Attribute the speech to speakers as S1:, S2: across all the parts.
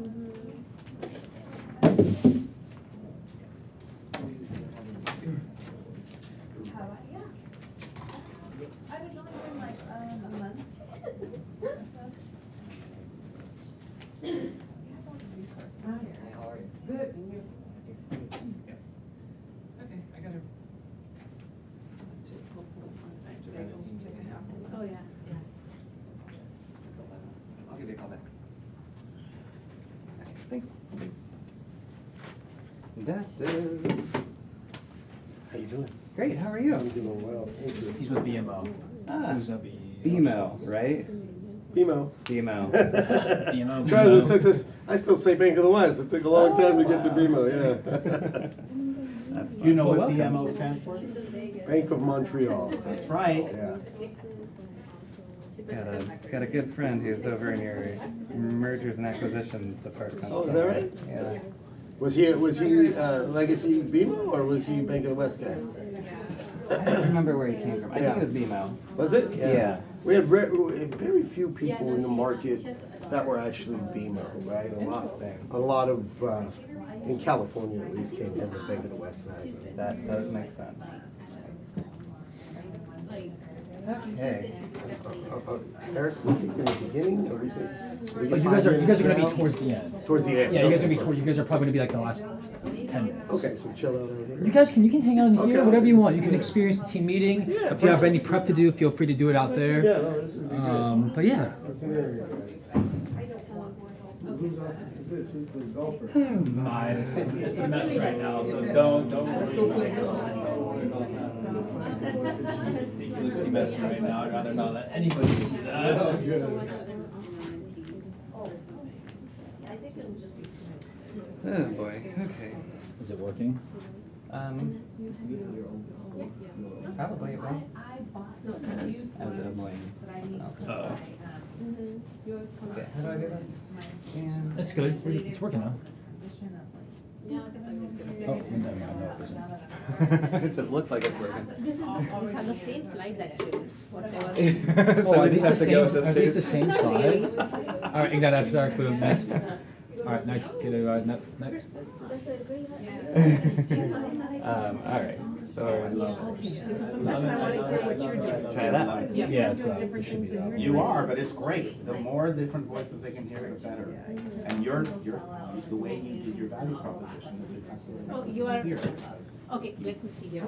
S1: How about you? I've been going for like a month.
S2: How are you? Good, and you? Okay, I gotta.
S1: Oh, yeah.
S2: I'll give you a call back. Okay, thanks.
S3: How you doing?
S2: Great, how are you?
S3: I'm doing well, thank you.
S4: He's with BMO.
S2: Ah,
S4: Who's a
S2: BMO, right?
S3: BMO.
S2: BMO.
S4: BMO.
S3: Try to success. I still say Bank of the West. It took a long time to get to BMO, yeah.
S2: That's
S5: You know
S2: fun.
S5: what
S2: Well,
S5: BMO stands for?
S3: Bank of Montreal.
S5: That's right.
S3: Yeah.
S2: Got a good friend who's over in your mergers and acquisitions department.
S3: Oh, is that right?
S2: Yeah.
S3: Was he Legacy BMO or was he Bank of the West guy?
S2: I don't remember where he came from. I think it was BMO.
S3: Was it?
S2: Yeah.
S3: We had very few people in the market that were actually BMO, right? A lot of in California at least came from the Bank of the West side.
S2: That does make sense. Okay.
S3: Eric, we think in the beginning, or we think? we
S4: But
S3: get
S4: you guys
S3: 5
S4: are
S3: minutes
S4: gonna
S3: now?
S4: be towards the end.
S3: Towards the end.
S4: Yeah, you guys are
S3: okay.
S4: gonna be you guys are probably gonna be like the last 10 minutes.
S3: Okay, so chill out over here.
S4: You guys can hang out in here,
S3: Okay.
S4: whatever you want. You can experience the team meeting.
S3: Yeah,
S4: If you have
S3: perfect.
S4: any prep to do, feel free to do it out there.
S3: Yeah, no, this would be good.
S4: But yeah.
S3: What's the area, guys? Whose office is this? Who's the golfer?
S4: It's a mess right now, so don't.
S3: Let's go play
S4: Ridiculously messy right now. I'd rather not let anybody see that.
S2: Oh boy. Okay.
S4: Is it working?
S2: Probably it will. As a lane.
S4: Uh-oh.
S2: Okay, how do I do this? And
S4: That's good. It's working now. Oh, never mind. No, it isn't.
S2: it just looks like it's working.
S6: These are the same slides actually. Whatever.
S2: So
S4: Oh,
S2: we
S4: are these
S2: just
S4: the
S2: have to go
S4: same?
S2: with this
S4: Are these the
S2: piece.
S4: same size? All right, Ignite after dark. Boom. Next. All right, next. Next.
S2: All right. So
S1: Sometimes I want to hear what you're doing.
S2: try that.
S4: Yeah, it should be that.
S5: You are, but it's great. The more different voices they can hear, the better. And the way you did your value proposition is exactly what
S6: Oh, you are-
S5: here it does.
S6: Okay, let me see here.
S1: I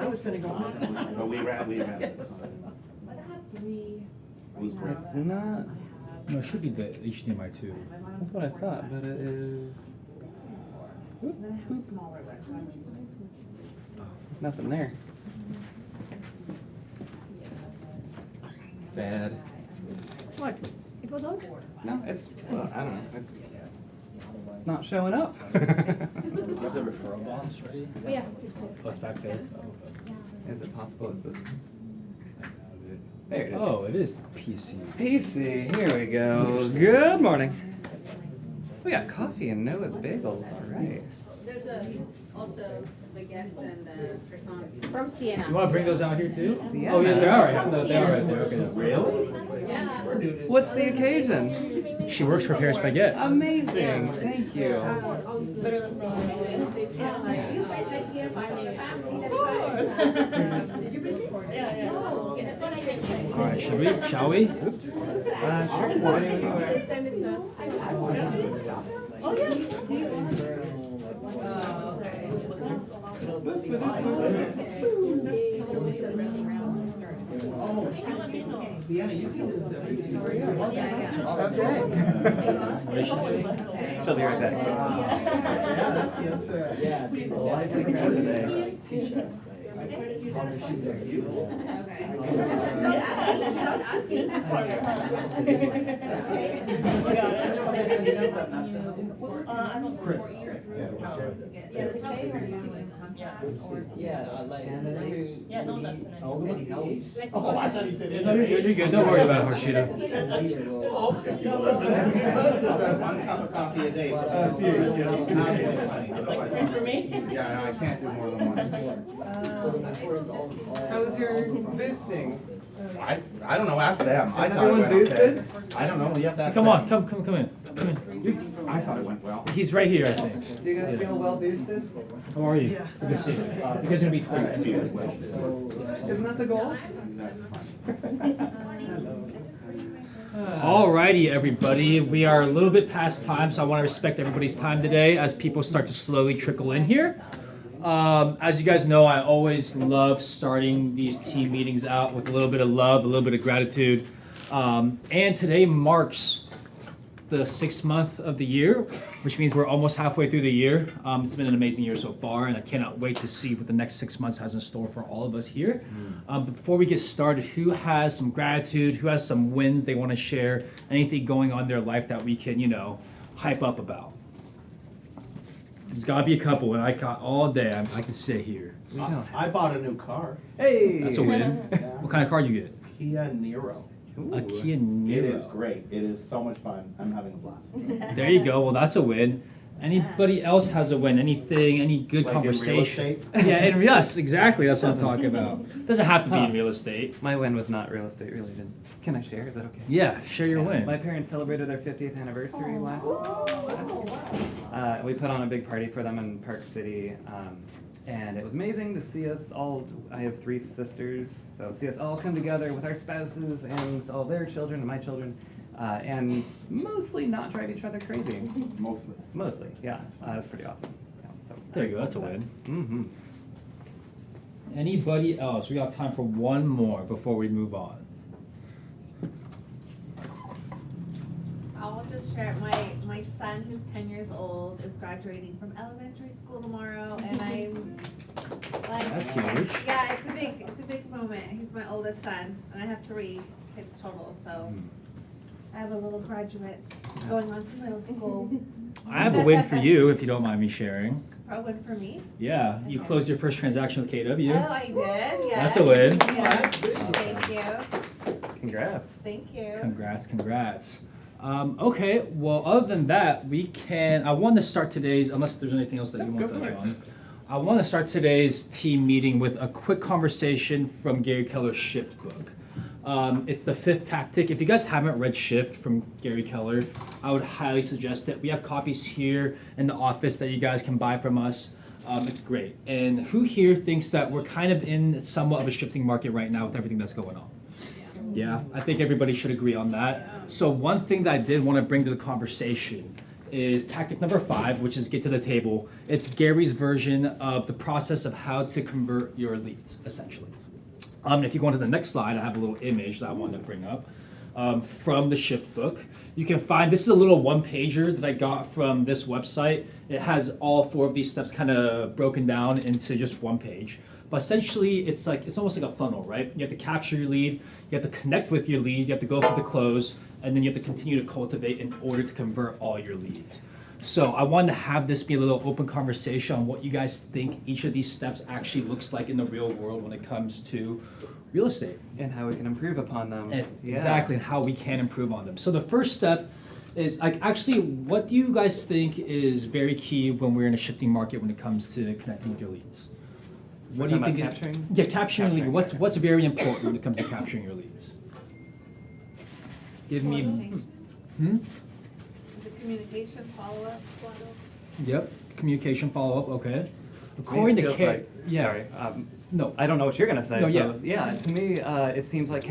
S1: was gonna go on.
S5: But we ran it. It was great.
S2: It's not.
S4: No, it should be the HDMI too.
S2: That's what I thought, but it is. Whoop, whoop. Nothing there. Sad.
S6: What? It was out?
S2: No, it's. Well, I don't know. It's not showing up.
S4: You have the referral box ready?
S6: Oh, yeah, it's there.
S4: Oh, it's back there. Oh,
S2: Is it possible it's this one? There it is.
S4: Oh, it is PC.
S2: PC, here we go. Good morning. We got coffee and Noah's Bagels, all right.
S7: There's also baguettes and croissants.
S6: From Siena.
S4: You want to bring those out here too?
S2: Sienna.
S4: Oh yeah, they are right. No, they are right there. Okay.
S5: Really?
S7: Yeah.
S2: What's the occasion?
S4: She works for Paris Baguette.
S2: Amazing, thank you.
S4: All right, should we? Shall we? Oops.
S2: Sure.
S6: Send it to us.
S5: Sienna, you can do this.
S2: Okay.
S4: What is she doing?
S2: She'll be right back.
S5: Chris.
S7: Yeah, the K or something.
S1: Yeah, no, that's an
S5: Oh, I thought he said.
S4: No, you're good. Don't worry about it, Harshita.
S5: One cup of coffee a day.
S1: Same for me.
S5: Yeah, I can't do more than one.
S2: How was your boosting?
S5: I don't know, ask them. I
S2: Is
S5: thought it
S2: everyone
S5: went okay.
S2: boosted?
S5: I don't know, you have to ask
S4: Come
S5: them.
S4: on, come in. Come in.
S5: I thought it went well.
S4: He's right here, I think.
S2: Do you guys feel well boosted?
S4: How are you? Good to see you. You guys are gonna be towards the end
S5: Feel
S4: of it.
S5: well.
S2: Isn't that the goal?
S5: That's fine.
S4: Alrighty, everybody. We are a little bit past time, so I want to respect everybody's time today as people start to slowly trickle in here. As you guys know, I always love starting these team meetings out with a little bit of love, a little bit of gratitude. And today marks the 6th month of the year, which means we're almost halfway through the year. It's been an amazing year so far, and I cannot wait to see what the next 6 months has in store for all of us here. But before we get started, who has some gratitude, who has some wins they want to share, anything going on in their life that we can, hype up about? There's got to be a couple, and I got all day. I can sit here.
S5: I bought a new car,
S2: Hey!
S4: That's a win.
S5: Yeah.
S4: What kind of car did you get?
S5: Kia Niro.
S4: A Kia Niro.
S5: It is great. It is so much fun. I'm having a blast.
S4: There you go. Well, that's a win. Anybody else has a win? Anything? Any good
S5: Like in real
S4: conversation?
S5: estate?
S4: Yeah, and yes, exactly. That's what I'm talking about. Doesn't have to be in real estate.
S2: My win was not real estate related. Can I share? Is that okay?
S4: Yeah, share your win.
S2: My parents celebrated their 50th anniversary last. We put on a big party for them in Park City, and it was amazing to see us all. I have 3 sisters, so see us all come together with our spouses and all their children and my children, and mostly not drive each other crazy.
S5: Mostly.
S2: Mostly, yeah. It's pretty awesome. Yeah, so
S4: There you go. That's a win.
S2: Mm-hmm.
S4: Anybody else? We got time for one more before we move on.
S1: I'll just share, my son, who's 10 years old, is graduating from elementary school tomorrow, and I'm like,
S4: That's huge.
S1: yeah, it's a big moment. He's my oldest son, and I have 3 kids total, so I have a little graduate going on to middle school.
S4: I have a win for you, if you don't mind me sharing.
S1: A win for me.
S4: Yeah, you closed your first transaction with KW.
S1: Oh, I did, yeah.
S4: That's a win.
S1: Yes. Thank you,
S2: Congrats.
S1: thank you.
S4: Congrats. Okay, well, other than that, I want to start today's, unless there's anything else that you want to touch on. I want to start today's team meeting with a quick conversation from Gary Keller's Shift book. It's the 5th tactic. If you guys haven't read Shift from Gary Keller, I would highly suggest it. We have copies here in the office that you guys can buy from us. It's great. And who here thinks that we're kind of in somewhat of a shifting market right now with everything that's going on? Yeah, I think everybody should agree on that. So one thing that I did want to bring to the conversation is tactic number 5, which is get to the table. It's Gary's version of the process of how to convert your leads, essentially. If you go on to the next slide, I have a little image that I wanted to bring up from the Shift book. You can find, this is a little 1-pager that I got from this website. It has all 4 of these steps kind of broken down into just 1 page. But essentially, it's almost like a funnel, right? You have to capture your lead, you have to connect with your lead, you have to go for the close, and then you have to continue to cultivate in order to convert all your leads. So I wanted to have this be a little open conversation on what you guys think each of these steps actually looks like in the real world when it comes to real estate.
S2: And how we can improve upon them.
S4: And exactly, and how we can improve on them. So the first step is what do you guys think is very key when we're in a shifting market when it comes to connecting with your leads? What do you think?
S2: Capturing?
S4: Yeah, capturing leads. What's very important when it comes to capturing your leads? Give me.
S1: Is it communication, follow-up?
S4: Yep, communication follow-up. Okay.
S2: To me,
S4: According
S2: it
S4: to
S2: feels
S4: Kate,
S2: like-
S4: yeah.
S2: Sorry.
S4: No.
S2: I don't know what you're gonna say.
S4: No,
S2: so, yeah. To me, it seems like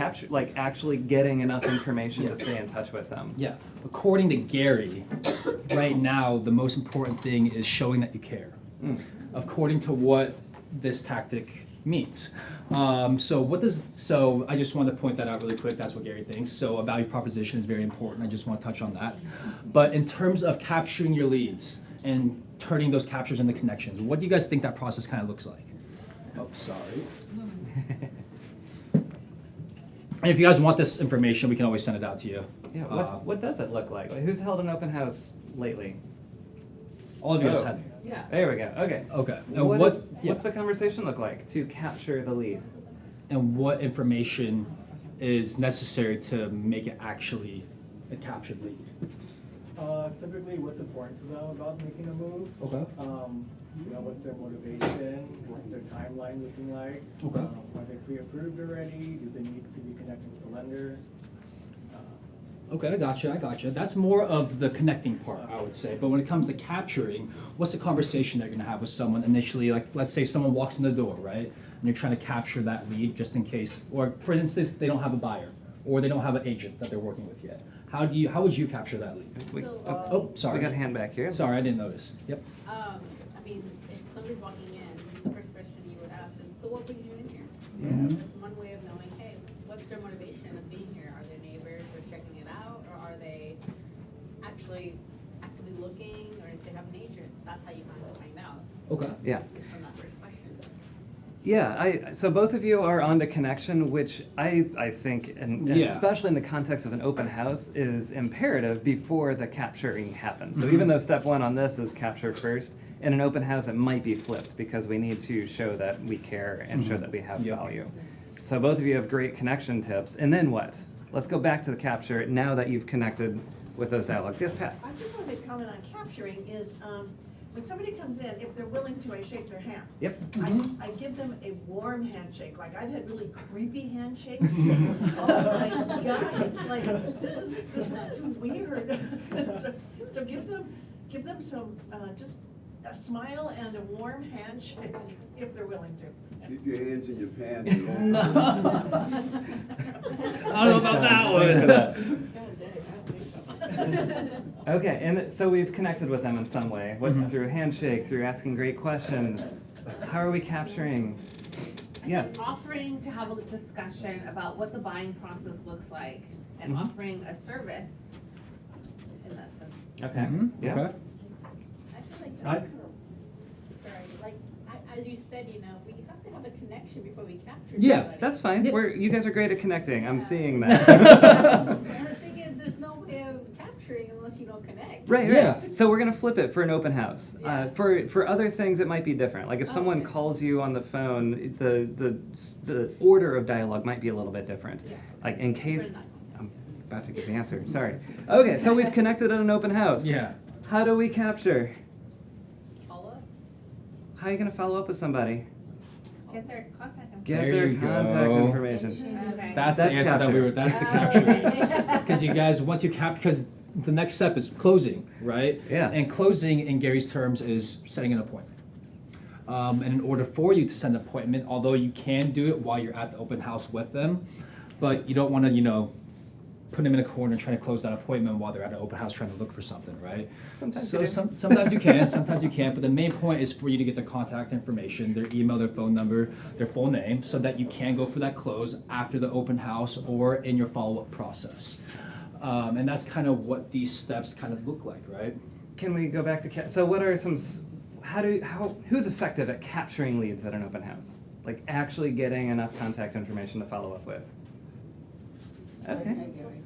S2: actually getting enough information to stay in touch with them.
S4: Yeah. According to Gary, right now the most important thing is showing that you care. According to what this tactic means. So I just wanted to point that out really quick. That's what Gary thinks. So a value proposition is very important. I just want to touch on that. But in terms of capturing your leads and turning those captures into connections, what do you guys think that process kind of looks like? Oh, sorry. And if you guys want this information, we can always send it out to you.
S2: Yeah. What does it look like? Who's held an open house lately?
S4: All of you guys
S2: Oh.
S4: have.
S1: Yeah.
S2: There we go. Okay.
S4: Okay. And
S2: What's the conversation look like to capture the lead?
S4: and what information is necessary to make it actually a captured lead?
S8: Typically, what's important to them about making a move.
S4: Okay.
S8: What's their motivation? What's their timeline looking like?
S4: Okay.
S8: Are they pre-approved already? Do they need to be connected with the lender?
S4: Okay, I gotcha. That's more of the connecting part, I would say. But when it comes to capturing, what's the conversation that you're gonna have with someone initially? Like, let's say someone walks in the door, right? And you're trying to capture that lead just in case, or for instance, they don't have a buyer, or they don't have an agent that they're working with yet. How would you capture that lead?
S2: We,
S7: So,
S4: Oh, sorry.
S2: we got a hand back here.
S4: Sorry, I didn't notice. Yep.
S7: I mean, if somebody's walking in, the first question you would ask them, so what brings you in here?
S3: Yes.
S7: That's one way of knowing, hey, what's their motivation of being here? Are they neighbors who are checking it out, or are they actually actively looking, or if they have an agent? That's how you find out,
S4: Okay.
S2: Yeah.
S7: is from that first question.
S2: Yeah, so both of you are on to connection, which I think, and
S4: Yeah.
S2: especially in the context of an open house, is imperative before the capturing happens. So
S4: Mhm.
S2: even though step one on this is capture first, in an open house it might be flipped because we need to show that we care and show
S4: Mhm.
S2: that we have
S4: Yep.
S2: value. So both of you have great connection tips. And then what? Let's go back to the capture now that you've connected with those dialogues. Yes, Pat?
S9: I just want to make a comment on capturing is, when somebody comes in, if they're willing to, I shake their hand.
S2: Yep.
S9: I give them a warm handshake, like I've had really creepy handshakes. Oh my gosh, it's like, this is too weird. So give them some, just a smile and a warm handshake if they're willing to.
S10: Keep your hands in your pants.
S4: I don't know about that
S2: Thanks for that.
S9: God dang, I don't think so.
S2: Okay, and so we've connected with them in some way, what,
S4: Mhm.
S2: through handshake, through asking great questions. How are we capturing? Yes.
S1: Offering to have a discussion about what the buying process looks like and
S2: Mhm.
S1: offering a service in that sense.
S2: Okay.
S4: Mhm.
S2: Yeah.
S4: Okay.
S7: I feel like
S3: I-
S7: that's, sorry, like, as you said, we have to have a connection before we capture
S4: Yeah,
S7: somebody.
S2: That's fine.
S4: Yep.
S2: You guys are great at connecting. I'm
S7: Yeah.
S2: seeing that.
S7: And the thing is, there's no way of capturing unless you don't connect.
S2: Right, right.
S4: Yeah.
S2: So we're gonna flip it for an open house.
S7: Yeah.
S2: For other things, it might be different. Like if
S7: Oh,
S2: someone
S7: okay.
S2: calls you on the phone, the order of dialogue might be a little bit different.
S7: Yeah.
S2: Like in case,
S7: For not-
S2: I'm about to give the answer. Sorry. Okay, so we've connected at an open house.
S4: Yeah.
S2: How do we capture?
S7: Follow up?
S2: How are you gonna follow up with somebody?
S1: Get their contact info.
S2: Get
S4: There
S2: their
S4: you
S2: contact
S4: go.
S2: information.
S1: Okay.
S4: That's the
S2: That's
S4: answer that we were. That's the
S1: capture.
S4: capture. Because you guys, once you because the next step is closing, right?
S2: Yeah.
S4: And closing, in Gary's terms, is setting an appointment. And in order for you to set an appointment, although you can do it while you're at the open house with them, but you don't want to, put them in a corner and try to close that appointment while they're at an open house trying to look for something, right?
S2: Sometimes
S4: So
S2: you do.
S4: sometimes you can, sometimes you can't, but the main point is for you to get their contact information, their email, their phone number, their full name, so that you can go for that close after the open house or in your follow-up process. And that's kind of what these steps kind of look like, right?
S2: Can we go back to so what are some who's effective at capturing leads at an open house? Like actually getting enough contact information to follow up with. Okay.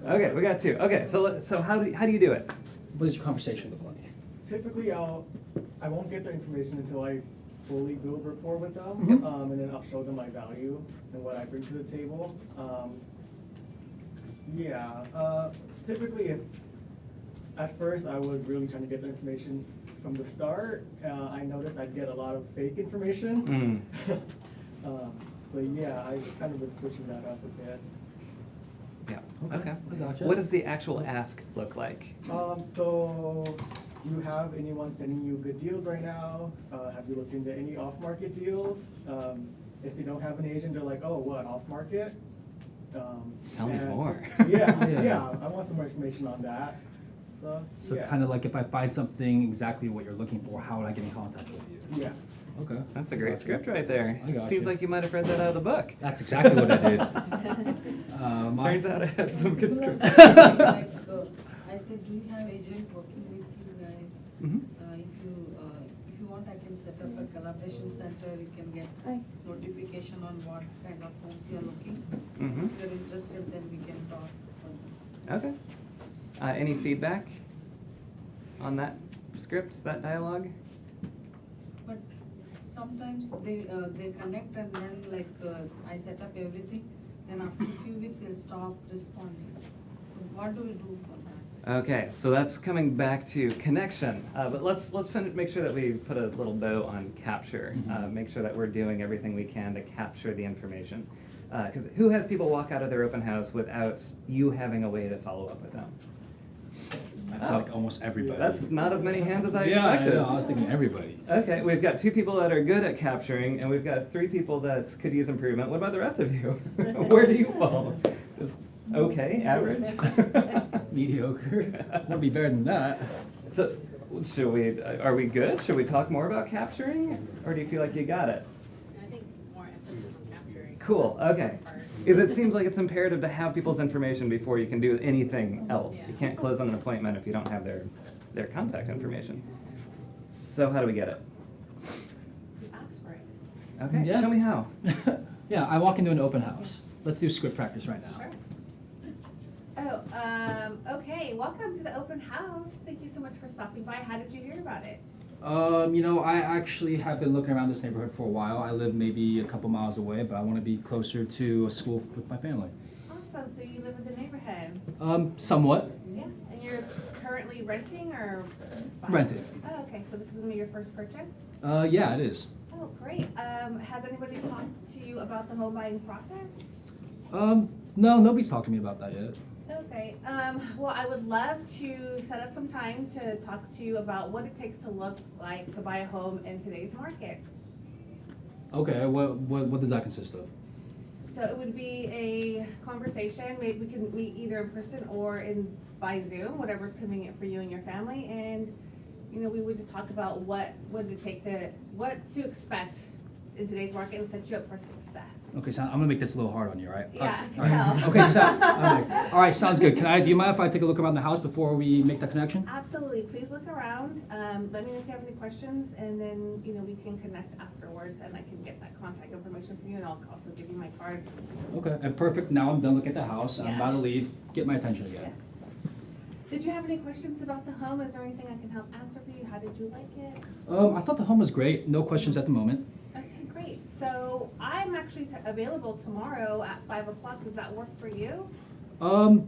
S2: Okay, we got two. Okay, so how do you do it?
S4: What does your conversation look like?
S8: Typically, I won't get the information until I fully build rapport with them,
S2: Mhm.
S8: and then I'll show them my value and what I bring to the table. Typically, if at first I was really trying to get the information from the start, I noticed I'd get a lot of fake information. So yeah, I kind of been switching that up a bit.
S2: Yeah. Okay.
S4: I gotcha.
S2: What does the actual ask look like?
S8: So, do you have anyone sending you good deals right now? Have you looked into any off-market deals? If they don't have an agent, they're like, oh, what, off-market?
S2: Tell me
S8: and-
S2: more.
S8: Yeah,
S4: Yeah.
S8: yeah, I want some more information on that.
S4: So
S8: yeah.
S4: kind of like if I find something exactly what you're looking for, how would I get in contact with you?
S8: Yeah.
S4: Okay.
S2: That's a great script right there.
S4: I got
S2: Seems
S4: you.
S2: like you might have read that out of the book.
S4: That's exactly what I did.
S2: Turns out it has some good scripts.
S11: I said, do you have agent working with you guys?
S2: Mhm.
S11: If you want, I can set up a collaboration center. You can get notification on what kind of homes you're looking.
S2: Mhm.
S11: If you're interested, then we can talk further.
S2: Okay. Any feedback on that script, that dialogue?
S11: But sometimes they connect and then I set up everything. Then after a few weeks, they'll stop responding. So what do we do for that?
S2: Okay, so that's coming back to connection. But let's make sure that we put a little bow on capture. Make sure that we're doing everything we can to capture the information. Because who has people walk out of their open house without you having a way to follow up with them?
S4: I feel like almost everybody.
S2: That's not as many hands as I
S4: yeah,
S2: expected.
S4: I know, I was thinking everybody.
S2: Okay, we've got 2 people that are good at capturing, and we've got 3 people that could use improvement. What about the rest of you? Where do you fall? Is okay, average?
S4: Mediocre. Would be better than that.
S2: So, are we good? Should we talk more about capturing? Or do you feel like you got it?
S7: I think more emphasis on capturing.
S2: Cool,
S7: That's the
S2: okay.
S7: part.
S2: Because it seems like it's imperative to have people's information before you can do anything else.
S7: Yeah.
S2: You can't close on an appointment if you don't have their contact information. So how do we get it?
S1: You asked for it.
S2: Okay,
S4: Yeah.
S2: show me how.
S4: Yeah, I walk into an open house. Let's do script practice right now.
S1: Sure. Okay, welcome to the open house. Thank you so much for stopping by. How did you hear about it?
S4: I actually have been looking around this neighborhood for a while. I live maybe a couple miles away, but I want to be closer to a school with my family.
S1: Awesome, so you live in the neighborhood?
S4: Somewhat.
S1: Yeah, and you're currently renting or buying?
S4: Renting.
S1: Oh, okay, so this is gonna be your first purchase?
S4: Yeah, it is.
S1: Oh, great. Has anybody talked to you about the home buying process?
S4: No, nobody's talked to me about that yet.
S1: Okay, well, I would love to set up some time to talk to you about what it takes to look like to buy a home in today's market.
S4: Okay, what does that consist of?
S1: So it would be a conversation, maybe we can meet either in person or by Zoom, whatever's convenient for you and your family, and, we would just talk about what to expect in today's market and set you up for success.
S4: Okay, so I'm gonna make this a little hard on you, right?
S1: Yeah, I can
S4: All right.
S1: tell.
S4: Okay, so, all right, sounds good. Do you mind if I take a look around the house before we make that connection?
S1: Absolutely, please look around, let me know if you have any questions, and then, we can connect afterwards, and I can get that contact information for you, and I'll also give you my card.
S4: Okay, and perfect. Now I'm done looking at the house. I'm
S1: Yeah.
S4: about to leave. Get my attention again.
S1: Yes. Did you have any questions about the home? Is there anything I can help answer for you? How did you like it?
S4: I thought the home was great. No questions at the moment.
S1: Okay, great. So I'm actually available tomorrow at 5 o'clock. Does that work for you?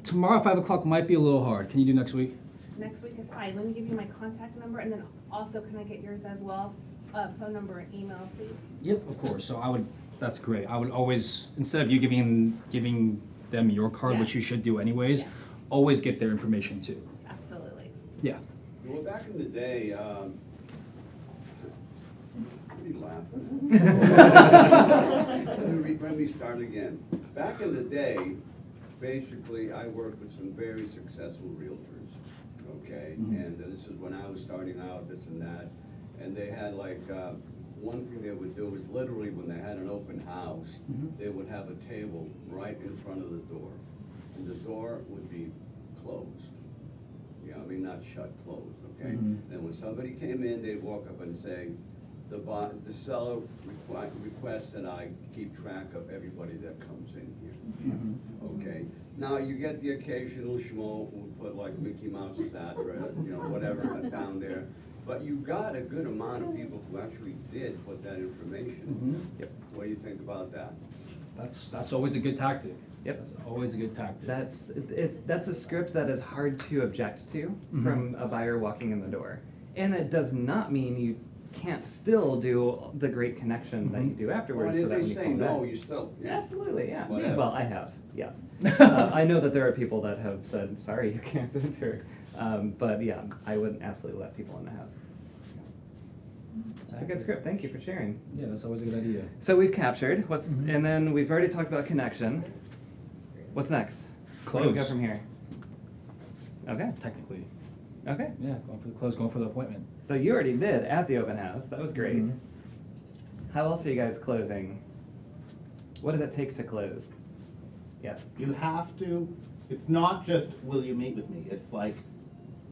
S4: Tomorrow 5 o'clock might be a little hard. Can you do next week?
S1: Next week is fine. Let me give you my contact number, and then also can I get yours as well? Phone number and email, please.
S4: Yep, of course. So that's great. I would always, instead of you giving them your card,
S1: Yeah.
S4: which you should do anyways,
S1: Yeah.
S4: always get their information too.
S1: Absolutely.
S4: Yeah.
S10: Well, back in the day, what are you laughing? Let me start again. Back in the day, basically, I worked with some very successful realtors, okay?
S4: Mhm.
S10: And this is when I was starting out, this and that. And they had one thing they would do is literally when they had an open house,
S4: Mhm.
S10: they would have a table right in front of the door. And the door would be closed. Not shut, closed, okay?
S4: Mhm.
S10: And when somebody came in, they'd walk up and say, the seller requests that I keep track of everybody that comes in here,
S4: Mhm.
S10: okay? Now, you get the occasional schmo who put like Mickey Mouse's address, whatever down there. But you got a good amount of people who actually did put that information.
S4: Mhm.
S2: Yep.
S10: What do you think about that?
S4: That's always a good tactic.
S2: Yep.
S4: That's always a good tactic.
S2: That's a script that is hard to object to
S4: Mhm.
S2: from a buyer walking in the door. And it does not mean you can't still do the great connection that you do afterwards.
S10: Well,
S2: so that
S10: if
S2: when
S10: they
S2: you
S10: say
S2: call
S10: no,
S2: back-
S10: you still.
S2: Absolutely, yeah.
S10: Whatever.
S2: Well, I have, yes. I know that there are people that have said, sorry, you can't enter. But yeah, I would absolutely let people in the house. That's a good script, thank you for sharing.
S4: Yeah, that's always a good idea.
S2: So we've captured,
S4: Mhm.
S2: and then we've already talked about connection. What's next? Where do we go
S4: Close.
S2: from here? Okay,
S4: Technically.
S2: okay.
S4: Yeah, going for the close, going for the appointment.
S2: So you already did at the open house, that was great.
S4: Mhm.
S2: How else are you guys closing? What does it take to close? Yes.
S5: You have to, it's not just, will you meet with me? It's like,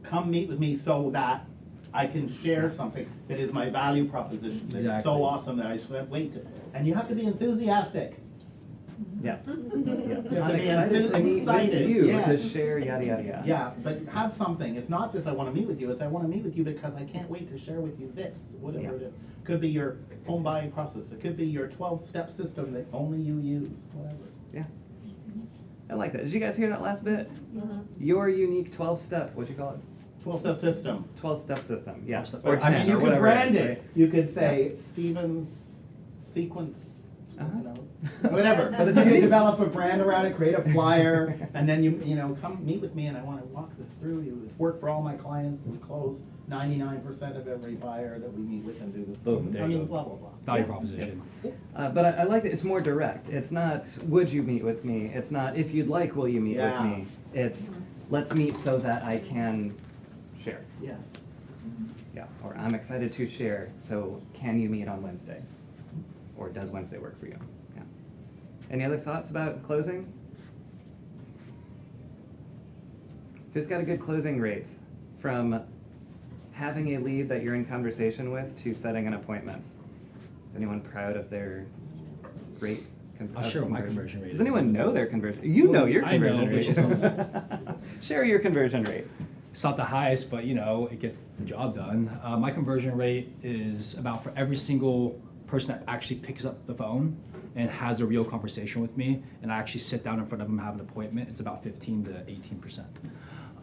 S5: come meet with me so that I can share something that is my value proposition. That is
S4: Exactly.
S5: so awesome that I just can't wait to. And you have to be enthusiastic.
S2: Yeah.
S5: You
S2: Yeah.
S5: have
S2: I'm
S5: to be
S2: excited to meet with
S5: excited,
S2: you to
S5: yes.
S2: share yada yada yada.
S5: Yeah, but have something. It's not just I want to meet with you, it's I want to meet with you because I can't wait to share with you this, whatever
S2: Yeah.
S5: it is. Could be your home buying process. It could be your 12-step system that only you use, whatever.
S2: Yeah. I like that. Did you guys hear that last bit?
S1: Mm-hmm.
S2: Your unique 12-step, what'd you call it?
S5: 12-step system.
S2: 12-step system, yeah.
S4: 12-step.
S2: Or
S5: I
S2: 10,
S5: mean, you
S2: or
S5: could
S2: whatever
S5: brand
S2: is,
S5: it.
S2: right?
S5: You could say Stevens sequence
S2: Uh-huh.
S5: you know, whatever.
S2: But it's
S5: You
S2: neat.
S5: develop a brand around it, create a flyer, and then you know, come meet with me and I wanna walk this through you. It's worked for all my clients, we close 99% of every buyer that we meet with and do this.
S4: Boom, there
S5: I
S4: you
S5: mean,
S4: go.
S5: blah, blah, blah.
S4: Value proposition.
S2: But I like that it's more direct. It's not, would you meet with me? It's not, if you'd like, will you meet
S5: Yeah.
S2: with me? It's, let's meet so that I can share.
S5: Yes.
S2: Yeah, or I'm excited to share, so can you meet on Wednesday? Or does Wednesday work for you? Yeah. Any other thoughts about closing? Who's got a good closing rate from having a lead that you're in conversation with to setting an appointment? Is anyone proud of their rate?
S4: I'll share what my conversion rate
S2: Does
S4: is.
S2: anyone know their conversion? You know your
S4: I know,
S2: conversion
S4: but
S2: rate.
S4: just don't
S2: Share your conversion rate.
S4: It's not the highest, but you know, it gets the job done. My conversion rate is about, for every single person that actually picks up the phone and has a real conversation with me, and I actually sit down in front of them and have an appointment, it's about 15 to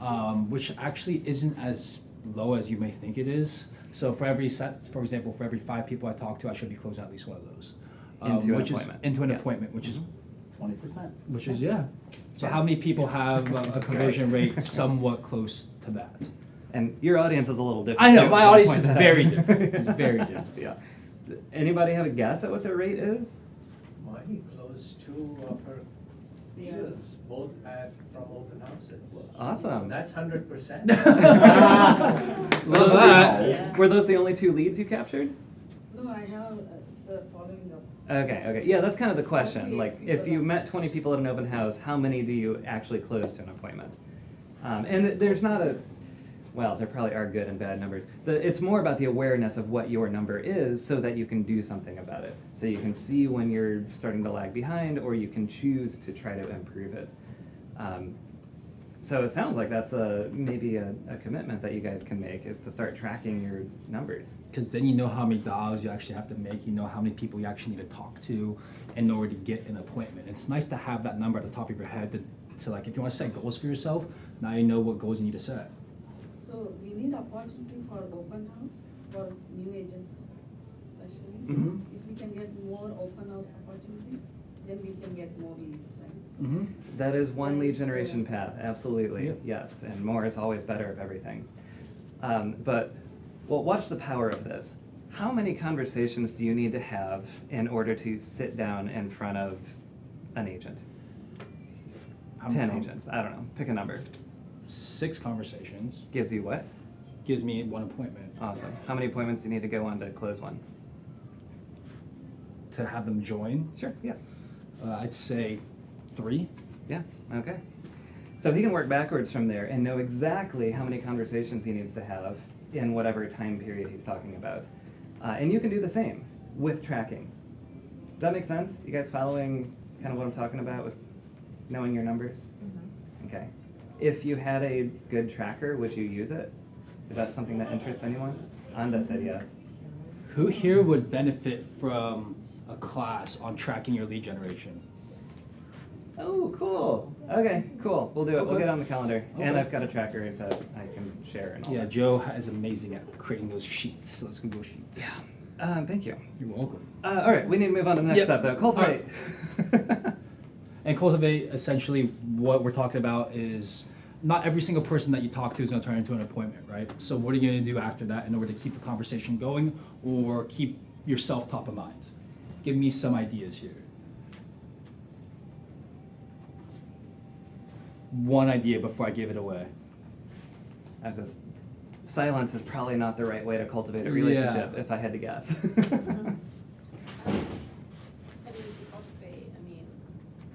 S4: 18%, which actually isn't as low as you may think it is. So for every set, for example, for every 5 people I talk to, I should be closing at least one of those.
S2: Into an
S4: which
S2: appointment.
S4: Is, into an
S2: Yeah.
S4: appointment, which is
S5: 20%.
S4: which is yeah. So how many people have a conversion rate somewhat close to that?
S2: And your audience is a little different.
S4: I know,
S2: too,
S4: my
S2: I'll
S4: audience
S2: point
S4: is
S2: that
S4: very
S2: out.
S4: different. It's very different.
S2: Yeah. Anybody have a guess at what their rate is?
S12: Mine close to offer deals, both from open houses.
S2: Awesome.
S12: That's 100%.
S2: Were those the only 2 leads you captured?
S11: No, I have, following up.
S2: Okay. Yeah, that's kind of the question. Like, if you met 20 people at an open house, how many do you actually close to an appointment? And there's not a, well, there probably are good and bad numbers. It's more about the awareness of what your number is so that you can do something about it. So you can see when you're starting to lag behind, or you can choose to try to improve it. So it sounds like that's maybe a commitment that you guys can make, is to start tracking your numbers.
S4: Because then you know how many dials you actually have to make, you know how many people you actually need to talk to in order to get an appointment. It's nice to have that number at the top of your head to like, if you want to set goals for yourself, now you know what goals you need to set.
S11: So we need opportunity for open house for new agents especially.
S2: Mhm.
S11: If we can get more open house opportunities, then we can get more leads, right? So
S4: Mm-hmm.
S2: That is one lead generation path, absolutely,
S4: Yep.
S2: yes, and more is always better of everything. But, well, watch the power of this. How many conversations do you need to have in order to sit down in front of an agent? 10 agents, I don't know, pick a number.
S4: 6 conversations
S2: Gives you what?
S4: gives me 1 appointment.
S2: Awesome. How many appointments do you need to go on to close one?
S4: To have them join,
S2: Sure, yeah.
S4: I'd say 3.
S2: Yeah, okay. So he can work backwards from there and know exactly how many conversations he needs to have in whatever time period he's talking about. And you can do the same with tracking. Does that make sense? You guys following kind of what I'm talking about with knowing your numbers? Okay. If you had a good tracker, would you use it? Is that something that interests anyone? Anda said yes.
S4: Who here would benefit from a class on tracking your lead generation?
S2: Oh, cool. Okay, cool. We'll do it. We'll
S4: Okay.
S2: get it on the calendar. And
S4: Okay.
S2: I've got a tracker that I can share and all
S4: Yeah,
S2: that.
S4: Joe is amazing at creating those sheets, those Google sheets.
S2: Yeah. Thank you.
S4: You're welcome.
S2: All right, we need to move on to the next
S4: Yep.
S2: step, though. Cultivate.
S4: And cultivate, essentially, what we're talking about is not every single person that you talk to is going to turn into an appointment, right? So what are you going to do after that in order to keep the conversation going or keep yourself top of mind? Give me some ideas here. One idea before I give it away.
S2: Silence is probably not the right way to cultivate a
S4: Yeah.
S2: relationship, if I had to guess.
S7: I mean, to cultivate, I mean,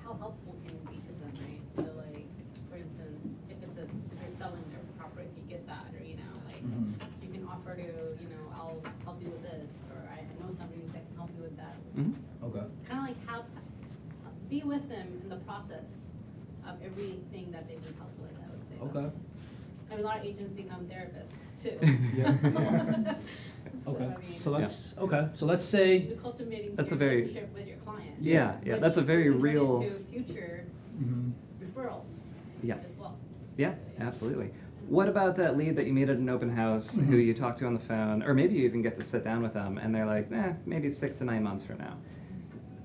S7: how helpful can it be to them, right? So like, for instance, if you're selling their property, if you get that, or, you know, like,
S4: Mhm.
S7: you can offer to, you know, I'll help you with this, or I know somebody that can help you with that.
S2: Mhm.
S4: Okay.
S7: Kind of like be with them in the process of everything that they've been helped with, I would say.
S4: Okay.
S7: That's- I mean, a lot of agents become therapists too.
S4: Yeah.
S7: So,
S4: Okay.
S7: I mean,
S4: So let's okay. So let's say
S7: you're cultivating
S2: That's
S7: your
S2: a very-
S7: relationship with your client.
S2: Yeah,
S7: which
S2: that's a very
S7: can turn
S2: real-
S7: into future
S4: mhm.
S7: referrals
S2: Yeah.
S7: as well.
S2: Yeah, absolutely. What about that lead that you meet at an open house who you talk to on the phone, or maybe you even get to sit down with them and they're like, maybe 6 to 9 months from now.